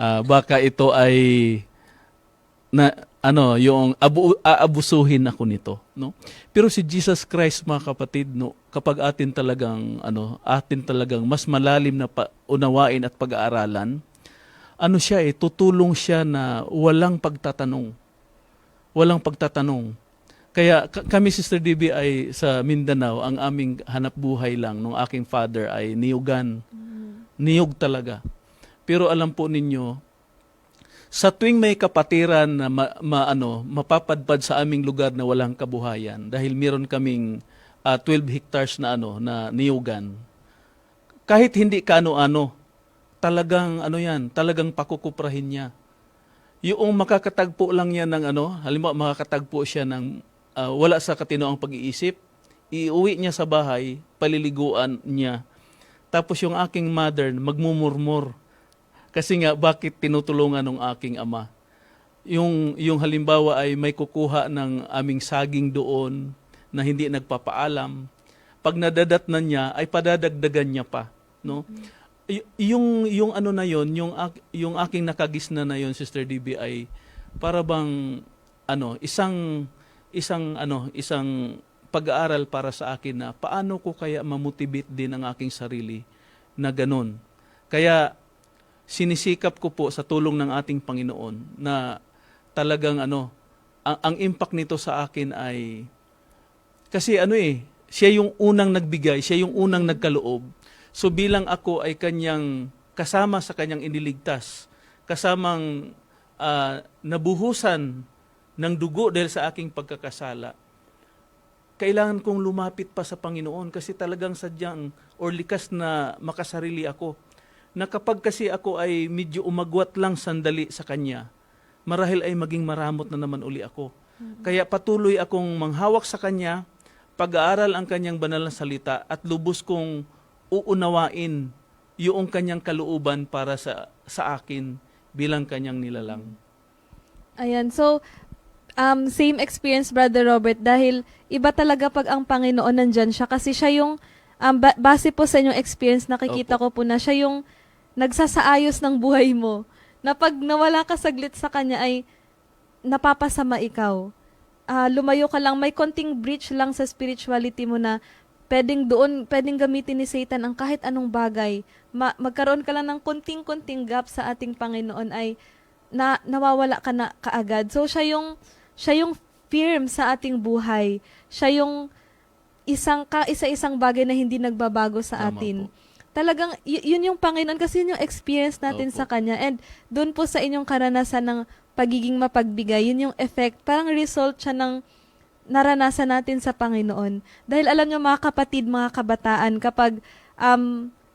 Baka ito ay yung aabusuhin ako nito, no? Pero si Jesus Christ, mga kapatid, no, kapag atin talagang mas malalim na unawain at pag-aaralan, tutulong siya na walang pagtatanong. Walang pagtatanong. Kaya kami, Sister DB, ay sa Mindanao, ang aming hanap buhay lang nung aking father ay niyugan. Niyog talaga. Pero alam po ninyo, sa tuwing may kapatiran na mapapadpad sa aming lugar na walang kabuhayan, dahil meron kaming 12 hectares na niyugan, kahit hindi kaano-ano, talagang pakukuprahin niya. Yung makakatagpo lang niya ng halimbawa makakatagpo siya ng wala sa katinoang pag-iisip, iuwi niya sa bahay, paliliguan niya. Tapos yung aking mother magmumurmur. Kasi nga, bakit tinutulungan ng aking ama? Yung halimbawa ay may kukuha ng aming saging doon na hindi nagpapaalam. Pag nadadatnan niya, ay padadagdagan niya pa. No? Yung yung aking nakagisna na yon, Sister DB, ay para bang isang pag-aaral para sa akin na paano ko kaya mamotivate din ang aking sarili na ganun. Kaya sinisikap ko po sa tulong ng ating Panginoon na talagang ang impact nito sa akin ay kasi siya yung unang nagbigay, siya yung unang nagkaloob. So bilang ako ay kanyang kasama sa kanyang iniligtas, kasamang nabuhusan ng dugo dahil sa aking pagkakasala, kailangan kong lumapit pa sa Panginoon kasi talagang sadyang or likas na makasarili ako. Na kapag kasi ako ay medyo umagwat lang sandali sa Kanya, marahil ay maging maramot na naman uli ako. Kaya patuloy akong manghawak sa Kanya, pag-aaral ang Kanyang banal na salita at lubos kong uunawain yung Kanyang kalooban para sa akin bilang Kanyang nilalang. Ayan, so same experience, Brother Robert, dahil iba talaga pag ang Panginoon nandyan siya kasi siya yung, base po sa inyong experience, nakikita ko po na siya yung nagsasaayos ng buhay mo. Na pag nawala ka saglit sa Kanya ay napapasama ikaw. Lumayo ka lang, may konting breach lang sa spirituality mo na pwedeng gamitin ni Satan ang kahit anong bagay. Magkaroon ka lang ng konting gap sa ating Panginoon ay nawawala ka na kaagad. So siya yung firm sa ating buhay. Siya yung isa-isang bagay na hindi nagbabago sa atin. Po. Talagang yun yung Panginoon kasi yun yung experience natin sa Kanya. And doon po sa inyong karanasan ng pagiging mapagbigay, yun yung effect, parang result siya ng naranasan natin sa Panginoon. Dahil alam nyo mga kapatid, mga kabataan, kapag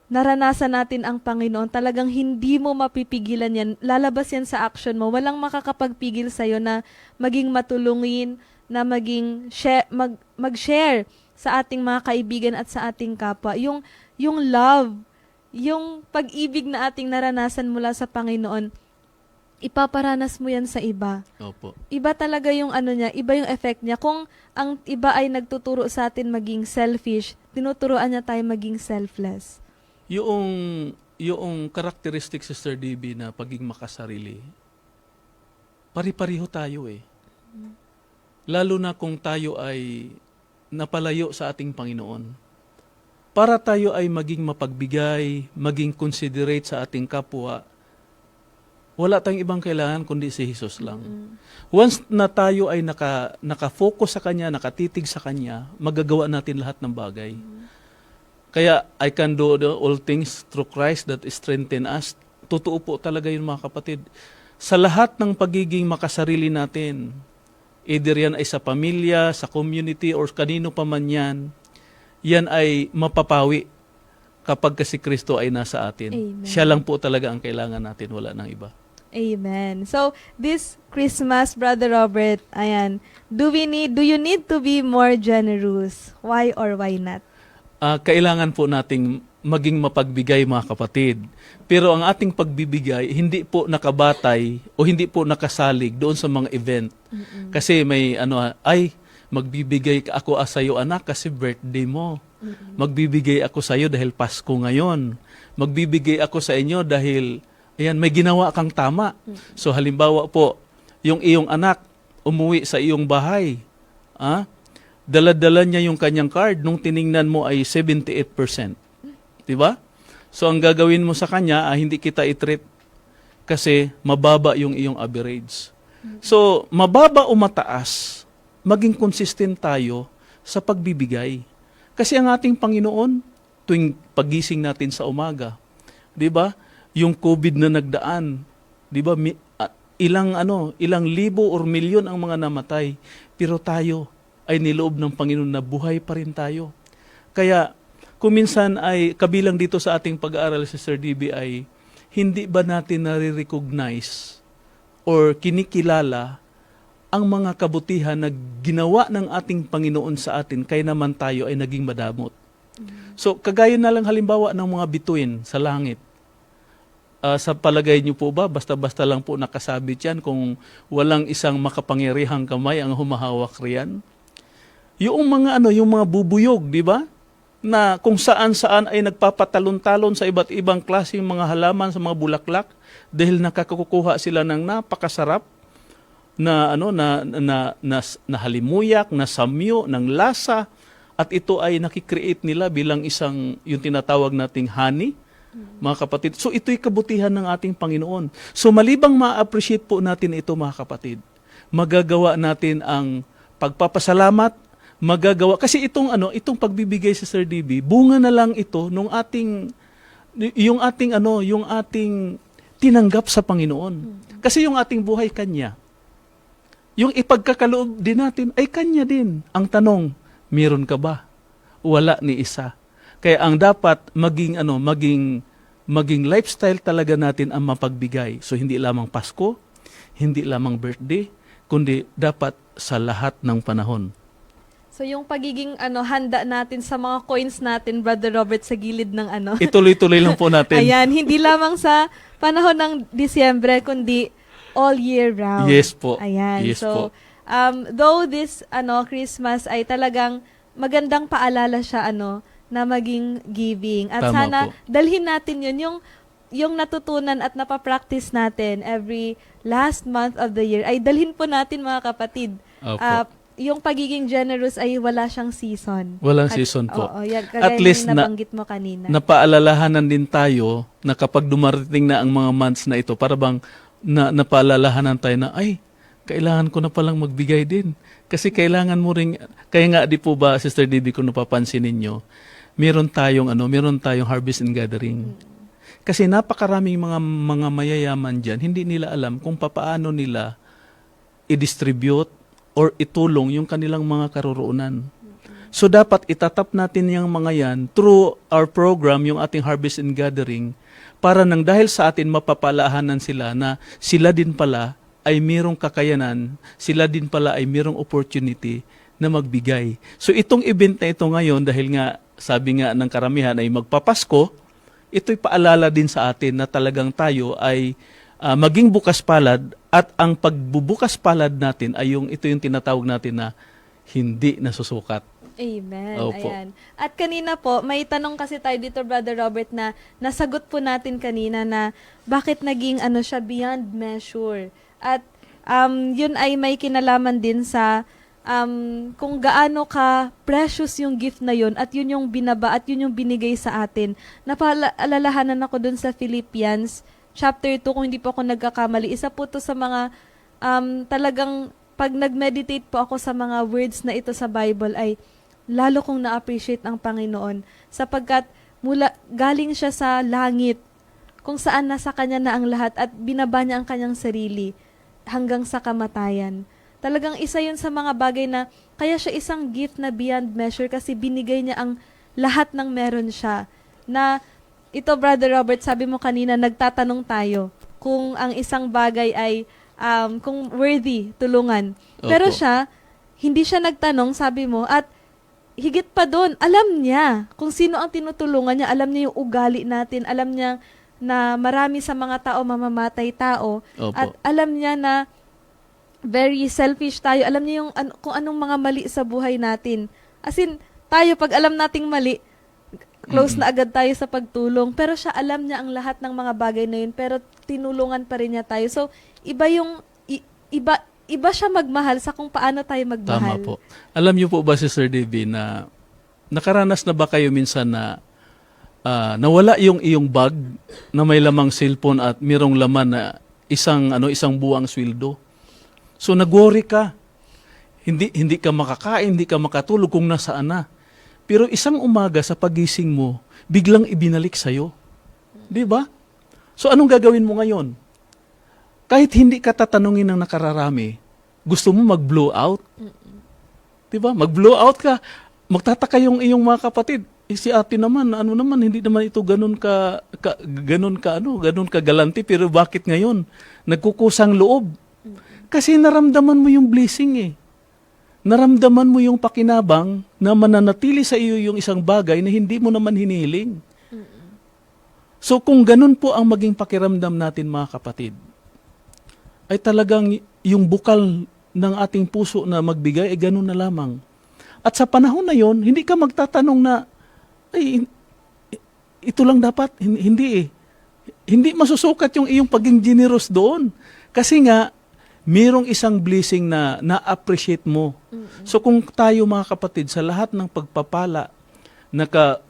naranasan natin ang Panginoon, talagang hindi mo mapipigilan yan. Lalabas yan sa action mo. Walang makakapagpigil sa'yo na maging matulungin, na mag-share sa ating mga kaibigan at sa ating kapwa. Yung love, yung pag-ibig na ating naranasan mula sa Panginoon, ipaparanas mo yan sa iba. Opo. Iba talaga yung niya, iba yung effect niya. Kung ang iba ay nagtuturo sa atin maging selfish, tinuturoan niya tayo maging selfless. yung characteristic, Sister DB, na pagiging makasarili, pari-pariho tayo eh. Lalo na kung tayo ay napalayo sa ating Panginoon. Para tayo ay maging mapagbigay, maging considerate sa ating kapwa, wala tayong ibang kailangan kundi si Jesus lang. Once na tayo ay nakafocus sa Kanya, nakatitig sa Kanya, magagawa natin lahat ng bagay. Kaya, I can do all things through Christ that strengthen us. Totoo po talaga yun, mga kapatid. Sa lahat ng pagiging makasarili natin, either yan ay sa pamilya, sa community, or kanino pa man yan ay mapapawi kapag si Kristo ay nasa atin. Amen. Siya lang po talaga ang kailangan natin, wala nang iba. Amen. So, this Christmas, Brother Robert, ayan, do you need to be more generous? Why or why not? Kailangan po nating maging mapagbigay, mga kapatid. Pero ang ating pagbibigay, hindi po nakabatay o hindi po nakasalig doon sa mga event. Kasi may magbibigay ako sa iyo, anak, kasi birthday mo. Magbibigay ako sa iyo dahil Pasko ngayon. Magbibigay ako sa inyo dahil may ginawa kang tama. So halimbawa po, yung iyong anak umuwi sa iyong bahay. Dala-dala niya yung kanyang card, nung tiningnan mo ay 78%. Diba? So, ang gagawin mo sa kanya, hindi kita i-treat kasi mababa yung iyong average. So, mababa o mataas, maging consistent tayo sa pagbibigay. Kasi ang ating Panginoon, tuwing pagising natin sa umaga, diba? Yung COVID na nagdaan, diba? Ilang libo or milyon ang mga namatay, pero tayo ay niloob ng Panginoon na buhay pa rin tayo. Kaya, kung minsan ay kabilang dito sa ating pag-aaral, Sister DB, ay hindi ba natin nare-recognize or kinikilala ang mga kabutihan na ginawa ng ating Panginoon sa atin, kaya naman tayo ay naging madamot. So, kagaya na lang halimbawa ng mga bituin sa langit. Sa palagay niyo po ba, basta-basta lang po nakasabit yan kung walang isang makapangyarihang kamay ang humahawak riyan? Yung mga bubuyog, di ba? Na kung saan-saan ay nagpapatalon-talon sa iba't ibang klaseng mga halaman sa mga bulaklak dahil nakakakukuha sila ng napakasarap na halimuyak, na samyo, ng lasa, at ito ay nakikreate nila bilang isang yung tinatawag nating honey, mga kapatid. So ito'y kabutihan ng ating Panginoon. So malibang ma-appreciate po natin ito, mga kapatid, magagawa natin ang pagpapasalamat, kasi itong pagbibigay sa Sir DB, bunga na lang ito nung yung ating tinanggap sa Panginoon. Kasi yung ating buhay Kanya. Yung ipagkakaloob din natin ay Kanya din. Ang tanong, meron ka ba? Wala ni isa. Kaya ang dapat maging lifestyle talaga natin ang mapagbigay. So hindi lamang Pasko, hindi lamang birthday, kundi dapat sa lahat ng panahon. So yung pagiging handa natin sa mga coins natin, Brother Robert, sa gilid ng Ituloy-tuloy lang po natin. Ayan, hindi lamang sa panahon ng Disyembre, kundi all year round. Yes po. Ayan. Yes so, po. Though this Christmas ay talagang magandang paalala siya na maging giving. At Tama sana po. dalhin natin yung natutunan at napapractice natin every last month of the year ay dalhin po natin, mga kapatid. Opo. Yung pagiging generous ay wala siyang season. Walang season po. Oo, yan, At least nabanggit mo kanina. napaalalahanan din tayo na kapag dumarating na ang mga months na ito, para bang napaalalahanan tayo na, ay, kailangan ko na palang magbigay din. Kasi kailangan mo rin, kaya nga di po ba, Sister Didi, kung napapansin ninyo, meron tayong harvest and gathering. Kasi napakaraming mga mayayaman dyan, hindi nila alam kung papaano nila i-distribute or itulong yung kanilang mga karoroonan. So dapat itatap natin yung mga yan through our program, yung ating Harvest and Gathering, para nang dahil sa atin mapapalahanan sila na sila din pala ay mayroong kakayanan, sila din pala ay mayroong opportunity na magbigay. So itong event na ito ngayon, dahil nga sabi nga ng karamihan ay magpapasko, ito'y paalala din sa atin na talagang tayo ay maging bukas palad, at ang pagbubukas palad natin ay ito yung tinatawag natin na hindi nasusukat. Amen. Opo. Ayan. At kanina po, may tanong kasi tayo dito, Brother Robert, na nasagot po natin kanina na bakit naging ano siya beyond measure. At yun ay may kinalaman din sa kung gaano ka precious yung gift na yun at yun yung binaba at yun yung binigay sa atin. Napaalalahanan ako dun sa Philippians chapter 2, kung hindi po ako nagkakamali. Isa po to sa mga talagang pag nag-meditate po ako sa mga words na ito sa Bible ay lalo kong na-appreciate ang Panginoon sapagkat galing siya sa langit kung saan nasa kanya na ang lahat at binaba niya ang kanyang sarili hanggang sa kamatayan. Talagang isa yun sa mga bagay na kaya siya isang gift na beyond measure kasi binigay niya ang lahat ng meron siya. Na ito, Brother Robert, sabi mo kanina, nagtatanong tayo kung ang isang bagay ay kung worthy tulungan. Opo. Pero siya, hindi siya nagtanong, sabi mo, at higit pa doon, alam niya kung sino ang tinutulungan niya, alam niya yung ugali natin, alam niya na marami sa mga tao mamamatay tao, Opo. at alam niya na very selfish tayo, alam niya yung kung anong mga mali sa buhay natin. As in, tayo pag alam nating mali, close na agad tayo sa pagtulong. Pero siya alam niya ang lahat ng mga bagay na yun, pero tinulungan pa rin niya tayo. So, iba siya magmahal sa kung paano tayo magmahal. Tama po. Alam niyo po ba, Sister Debbie, na nakaranas na ba kayo minsan na nawala yung iyong bag na may lamang cellphone at mirong laman na isang buwang sweldo? So nag-worry ka. Hindi ka makakain, hindi ka makatulog kung nasaan na. Pero isang umaga sa pagising mo, biglang ibinalik sa'yo. Di ba? So anong gagawin mo ngayon? Kahit hindi ka tatanungin ng nakararami, gusto mo mag-blow out? Di ba? Mag-blow out ka. Magtataka yung iyong mga kapatid. Si ate naman, hindi naman ito ganun ka galante, pero bakit ngayon? Nagkukusang loob. Kasi naramdaman mo yung blessing eh. Naramdaman mo yung pakinabang na mananatili sa iyo yung isang bagay na hindi mo naman hinihiling. So kung ganun po ang maging pakiramdam natin mga kapatid, ay talagang yung bukal ng ating puso na magbigay ay ganun na lamang. At sa panahon na yon, hindi ka magtatanong na, ay, ito lang dapat. Hindi eh. Hindi masusukat yung iyong pagiging generous doon. Kasi nga, mayroong isang blessing na na-appreciate mo. So kung tayo mga kapatid, sa lahat ng pagpapala,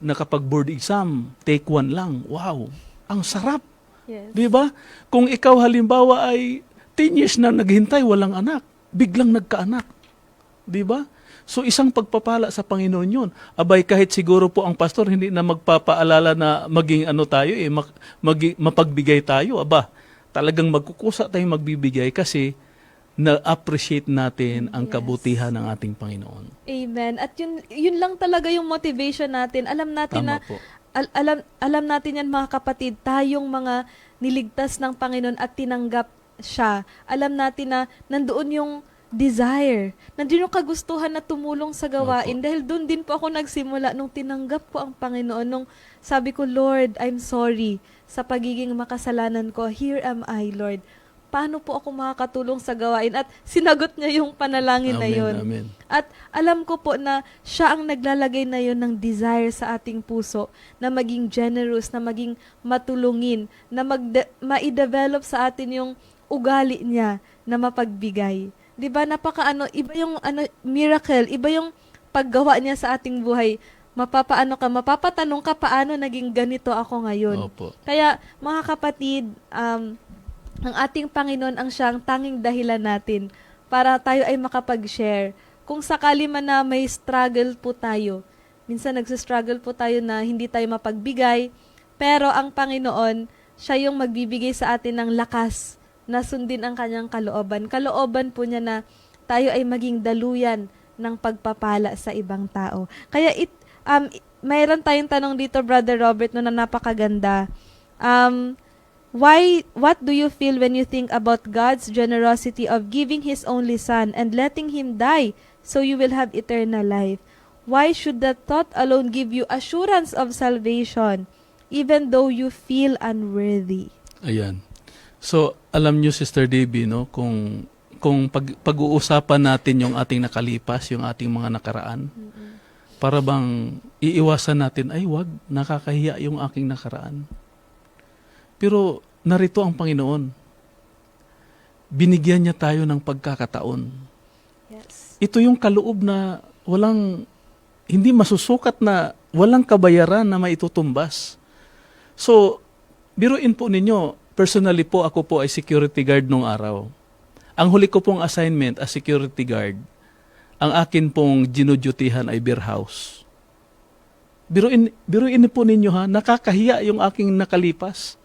nakapag-board exam, take 1 lang, wow, ang sarap. Yes. Di ba? Kung ikaw halimbawa ay 10 years na naghintay, walang anak, biglang nagkaanak. Di ba? So isang pagpapala sa Panginoon yun. Abay, kahit siguro po ang pastor hindi na magpapaalala na maging tayo, mapagbigay tayo. Aba, talagang magkukusa tayong magbibigay kasi na-appreciate natin ang kabutihan ng ating Panginoon. Amen. At yun lang talaga yung motivation natin. Alam natin Tama na po. alam natin yan mga kapatid, tayong mga niligtas ng Panginoon at tinanggap siya. Alam natin na nandoon yung desire, nandoon yung kagustuhan na tumulong sa gawain. Opo. Dahil doon din po ako nagsimula nung tinanggap ko ang Panginoon. Nung sabi ko, Lord, I'm sorry sa pagiging makasalanan ko. Here am I, Lord. Paano po ako makakatulong sa gawain? At sinagot niya yung panalangin na Amen, yun. amen. At alam ko po na siya ang naglalagay na yun ng desire sa ating puso na maging generous, na maging matulungin, na ma-develop sa atin yung ugali niya na mapagbigay. 'Di ba? Iba yung miracle, iba yung paggawa niya sa ating buhay. Mapapatanong ka paano naging ganito ako ngayon. Opo. Kaya mga kapatid, ang ating Panginoon ang siyang tanging dahilan natin para tayo ay makapag-share. Kung sakali man na may struggle po tayo, minsan nagsistruggle po tayo na hindi tayo mapagbigay, pero ang Panginoon, siya yung magbibigay sa atin ng lakas na sundin ang kanyang kalooban. Kalooban po niya na tayo ay maging daluyan ng pagpapala sa ibang tao. Kaya mayroon tayong tanong dito, Brother Robert, na napakaganda. What do you feel when you think about God's generosity of giving His only Son and letting Him die so you will have eternal life? Why should that thought alone give you assurance of salvation even though you feel unworthy? Ayan. So, alam nyo, Sister Debbie, no, kung pag-uusapan natin yung ating nakalipas, yung ating mga nakaraan, para bang iiwasan natin, ay wag, nakakahiya yung aking nakaraan. Pero narito ang Panginoon. Binigyan niya tayo ng pagkakataon. Yes. Ito yung kaloob na hindi masusukat, na walang kabayaran na maitutumbas. So, biruin po ninyo, personally po, ako po ay security guard nung araw. Ang huli ko pong assignment as security guard, ang akin pong ginudutihan ay beer house. Biruin po ninyo ha, nakakahiya yung aking nakalipas.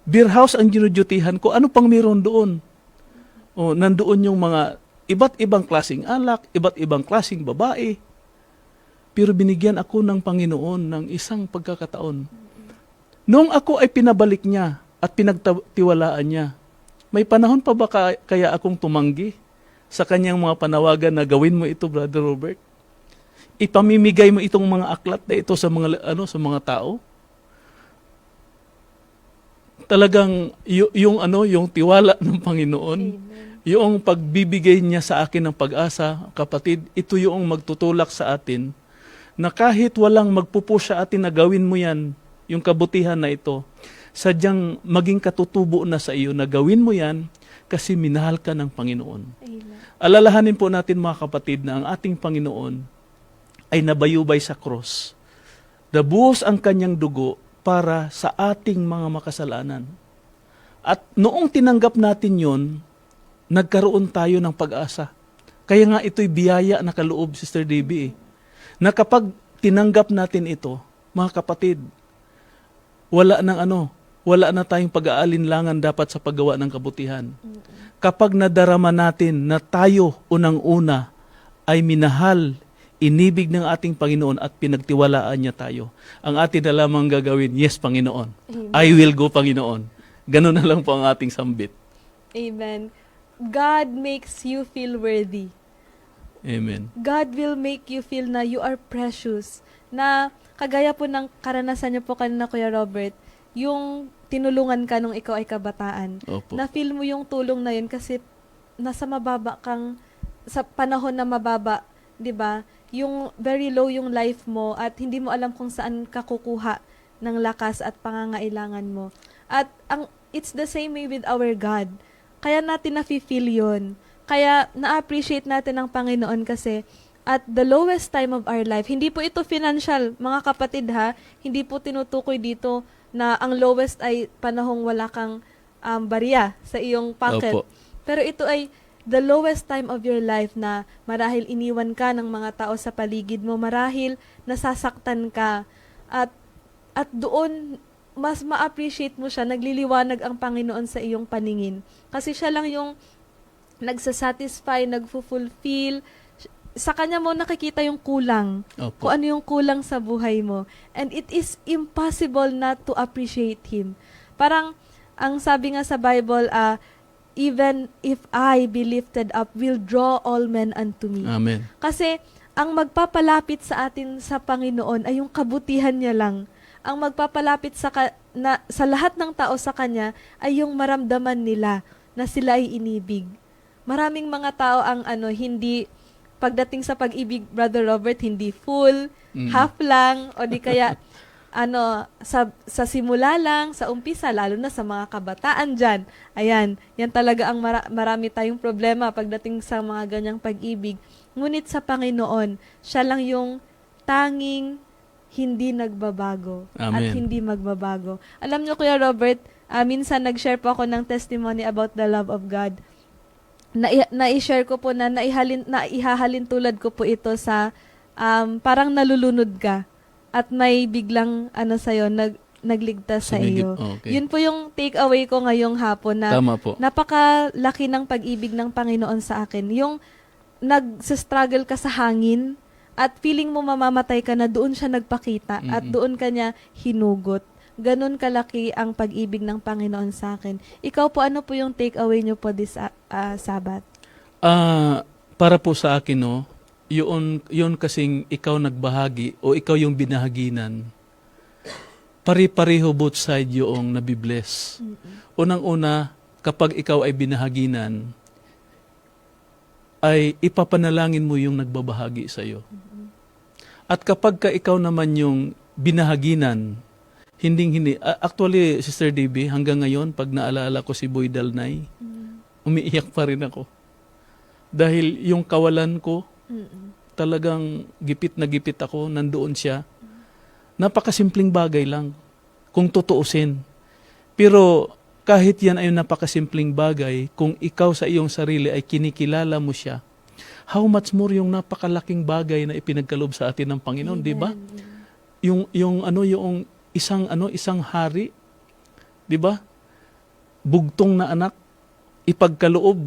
Beer house ang ginudutihan ko, ano pang meron doon? O, nandoon yung mga iba't ibang klaseng alak, iba't ibang klaseng babae. Pero binigyan ako ng Panginoon ng isang pagkakataon. Noong ako ay pinabalik niya at pinagtiwalaan niya, may panahon pa ba kaya akong tumanggi sa kanyang mga panawagan na gawin mo ito, Brother Robert? Ipamimigay mo itong mga aklat na ito sa mga tao? Talagang yung tiwala ng Panginoon, Amen. yung pagbibigay niya sa akin ng pag-asa, kapatid, ito yung magtutulak sa atin na kahit walang magpupush sa atin na gawin mo yan, yung kabutihan na ito, sadyang maging katutubo na sa iyo na gawin mo yan kasi minahal ka ng Panginoon. Amen. Alalahanin po natin mga kapatid na ang ating Panginoon ay nabayubay sa cross. Nabuhos ang kanyang dugo para sa ating mga makasalanan. At noong tinanggap natin yon, nagkaroon tayo ng pag-asa. Kaya nga ito'y biyaya na kaloob, Sister Debbie, na kapag tinanggap natin ito, mga kapatid, wala na tayong pag-aalinlangan dapat sa paggawa ng kabutihan. Kapag nadarama natin na tayo unang-una ay minahal, inibig ng ating Panginoon at pinagtiwalaan niya tayo, ang atin na lamang gagawin, yes, Panginoon. Amen. I will go, Panginoon. Ganun na lang po ang ating sambit. Amen. God makes you feel worthy. Amen. God will make you feel na you are precious. Na kagaya po ng karanasan niyo po kanina, Kuya Robert, yung tinulungan ka nung ikaw ay kabataan. Opo. Na-feel mo yung tulong na yun kasi nasa mababa kang, sa panahon na mababa, di ba? Yung very low yung life mo at hindi mo alam kung saan ka kukuha ng lakas at pangangailangan mo. At it's the same way with our God. Kaya natin nafe-feel yun. Kaya na-appreciate natin ang Panginoon kasi at the lowest time of our life, hindi po ito financial, mga kapatid ha, hindi po tinutukoy dito na ang lowest ay panahong wala kang barya sa iyong pocket. Opo. Pero ito ay the lowest time of your life na marahil iniwan ka ng mga tao sa paligid mo, marahil nasasaktan ka, at doon mas ma-appreciate mo siya, nagliliwanag ang Panginoon sa iyong paningin. Kasi siya lang yung nagsasatisfy, nagfulfill. Sa Kanya mo nakikita yung kulang. Opo. Kung ano yung kulang sa buhay mo. And it is impossible not to appreciate Him. Parang, ang sabi nga sa Bible, even if I be lifted up, will draw all men unto me. Amen. Kasi, ang magpapalapit sa atin sa Panginoon ay yung kabutihan niya lang. Ang magpapalapit sa lahat ng tao sa Kanya ay yung maramdaman nila na sila ay inibig. Maraming mga tao ang hindi, pagdating sa pag-ibig, Brother Robert, hindi full, half lang, o di kaya, sa simula lang, sa umpisa, lalo na sa mga kabataan dyan. Ayan, yan talaga ang marami tayong problema pagdating sa mga ganyang pag-ibig. Ngunit sa Panginoon, siya lang yung tanging hindi nagbabago. Amen. At hindi magbabago. Alam niyo, Kuya Robert, minsan nag-share po ako ng testimony about the love of God. Na-share ko po na ihahalin tulad ko po ito sa parang nalulunod ka at may biglang sa'yo, nagligtas sa iyo. Okay. Yun po yung take away ko ngayong hapon na Tama po. napakalaki ng pag-ibig ng Panginoon sa akin. Yung nag-struggle ka sa hangin at feeling mo mamamatay ka na, doon siya nagpakita at doon ka niya hinugot. Ganun kalaki ang pag-ibig ng Panginoon sa akin. Ikaw po, ano po yung take away niyo po this Sabbath? Para po sa akin, yun kasing ikaw nagbahagi o ikaw yung binahaginan, pari-pareho both side yung nabibless. Unang-una, kapag ikaw ay binahaginan, ay ipapanalangin mo yung nagbabahagi sa iyo. At kapag ka ikaw naman yung binahaginan, hindi, actually, Sister DB, hanggang ngayon, pag naalala ko si Boy Dalnay, umiiyak pa rin ako. Dahil yung kawalan ko, talagang gipit na gipit ako, nandoon siya. Napakasimpleng bagay lang, kung tutuusin. Pero kahit yan ay napakasimpleng bagay, kung ikaw sa iyong sarili ay kinikilala mo siya, how much more yung napakalaking bagay na ipinagkaloob sa atin ng Panginoon, di ba? Yung isang hari, di ba? Bugtong na anak, ipagkaloob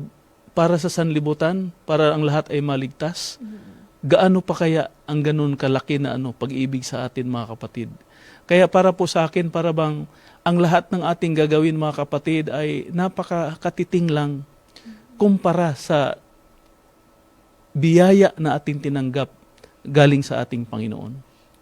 para sa sanlibutan, para ang lahat ay maligtas. Gaano pa kaya ang ganun kalaki na pag-ibig sa atin, mga kapatid? Kaya para po sa akin, para bang ang lahat ng ating gagawin, mga kapatid, ay napakatiting lang kumpara sa biyaya na ating tinanggap galing sa ating Panginoon.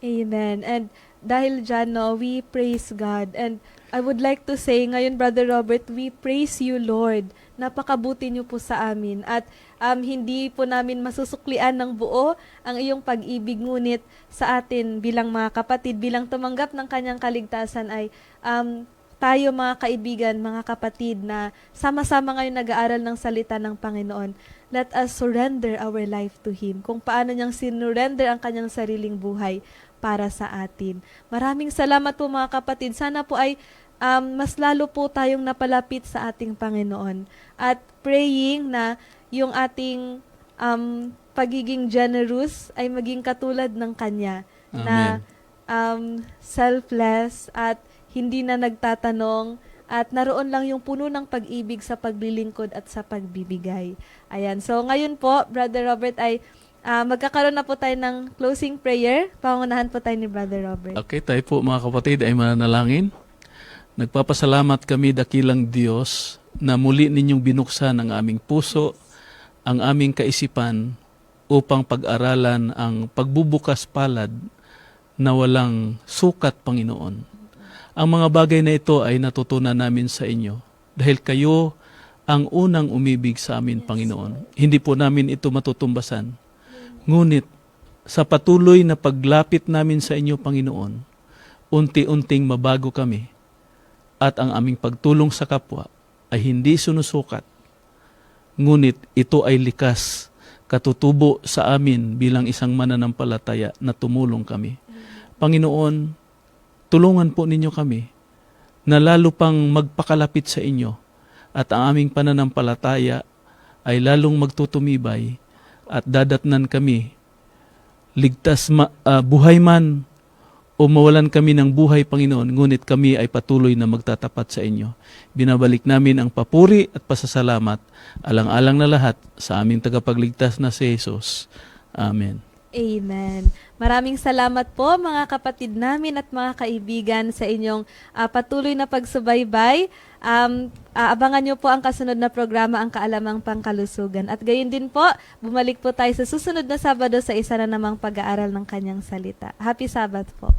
Amen. And dahil dyan, we praise God. And I would like to say, ngayon, Brother Robert, we praise you, Lord. Napakabuti niyo po sa amin. At hindi po namin masusuklian ng buo ang iyong pag-ibig. Ngunit sa atin bilang mga kapatid, bilang tumanggap ng kanyang kaligtasan ay tayo mga kaibigan, mga kapatid na sama-sama ngayon nag-aaral ng salita ng Panginoon. Let us surrender our life to Him. Kung paano niyang sinurrender ang kanyang sariling buhay para sa atin. Maraming salamat po mga kapatid. Sana po ay mas lalo po tayong napalapit sa ating Panginoon. At praying na yung ating pagiging generous ay maging katulad ng Kanya. Amen. Na selfless at hindi na nagtatanong at naroon lang yung puno ng pag-ibig sa paglilingkod at sa pagbibigay. Ayan. So ngayon po, Brother Robert, ay magkakaroon na po tayo ng closing prayer. Pangunahan po tayo ni Brother Robert. Okay, tayo po mga kapatid ay mananalangin. Nagpapasalamat kami, dakilang Diyos, na muli ninyong binuksan ang aming puso, ang aming kaisipan, upang pag-aralan ang pagbubukas palad na walang sukat, Panginoon. Ang mga bagay na ito ay natutunan namin sa inyo dahil kayo ang unang umibig sa amin, Panginoon. Hindi po namin ito matutumbasan. Ngunit sa patuloy na paglapit namin sa inyo, Panginoon, unti-unting mabago kami at ang aming pagtulong sa kapwa ay hindi sinusukat. Ngunit ito ay likas, katutubo sa amin bilang isang mananampalataya na tumulong kami. Panginoon, tulungan po ninyo kami na lalo pang magpakalapit sa inyo at ang aming pananampalataya ay lalong magtutumibay at dadatnan kami, ligtas buhay man o mawalan kami ng buhay, Panginoon, ngunit kami ay patuloy na magtatapat sa inyo. Binabalik namin ang papuri at pasasalamat, alang-alang na lahat sa aming tagapagligtas na si Jesus. Amen. Amen. Maraming salamat po mga kapatid namin at mga kaibigan sa inyong patuloy na pagsubaybay. Abangan nyo po ang kasunod na programa, ang Kaalamang Pangkalusugan. At gayon din po, bumalik po tayo sa susunod na Sabado sa isa na namang pag-aaral ng kanyang salita. Happy Sabbath po.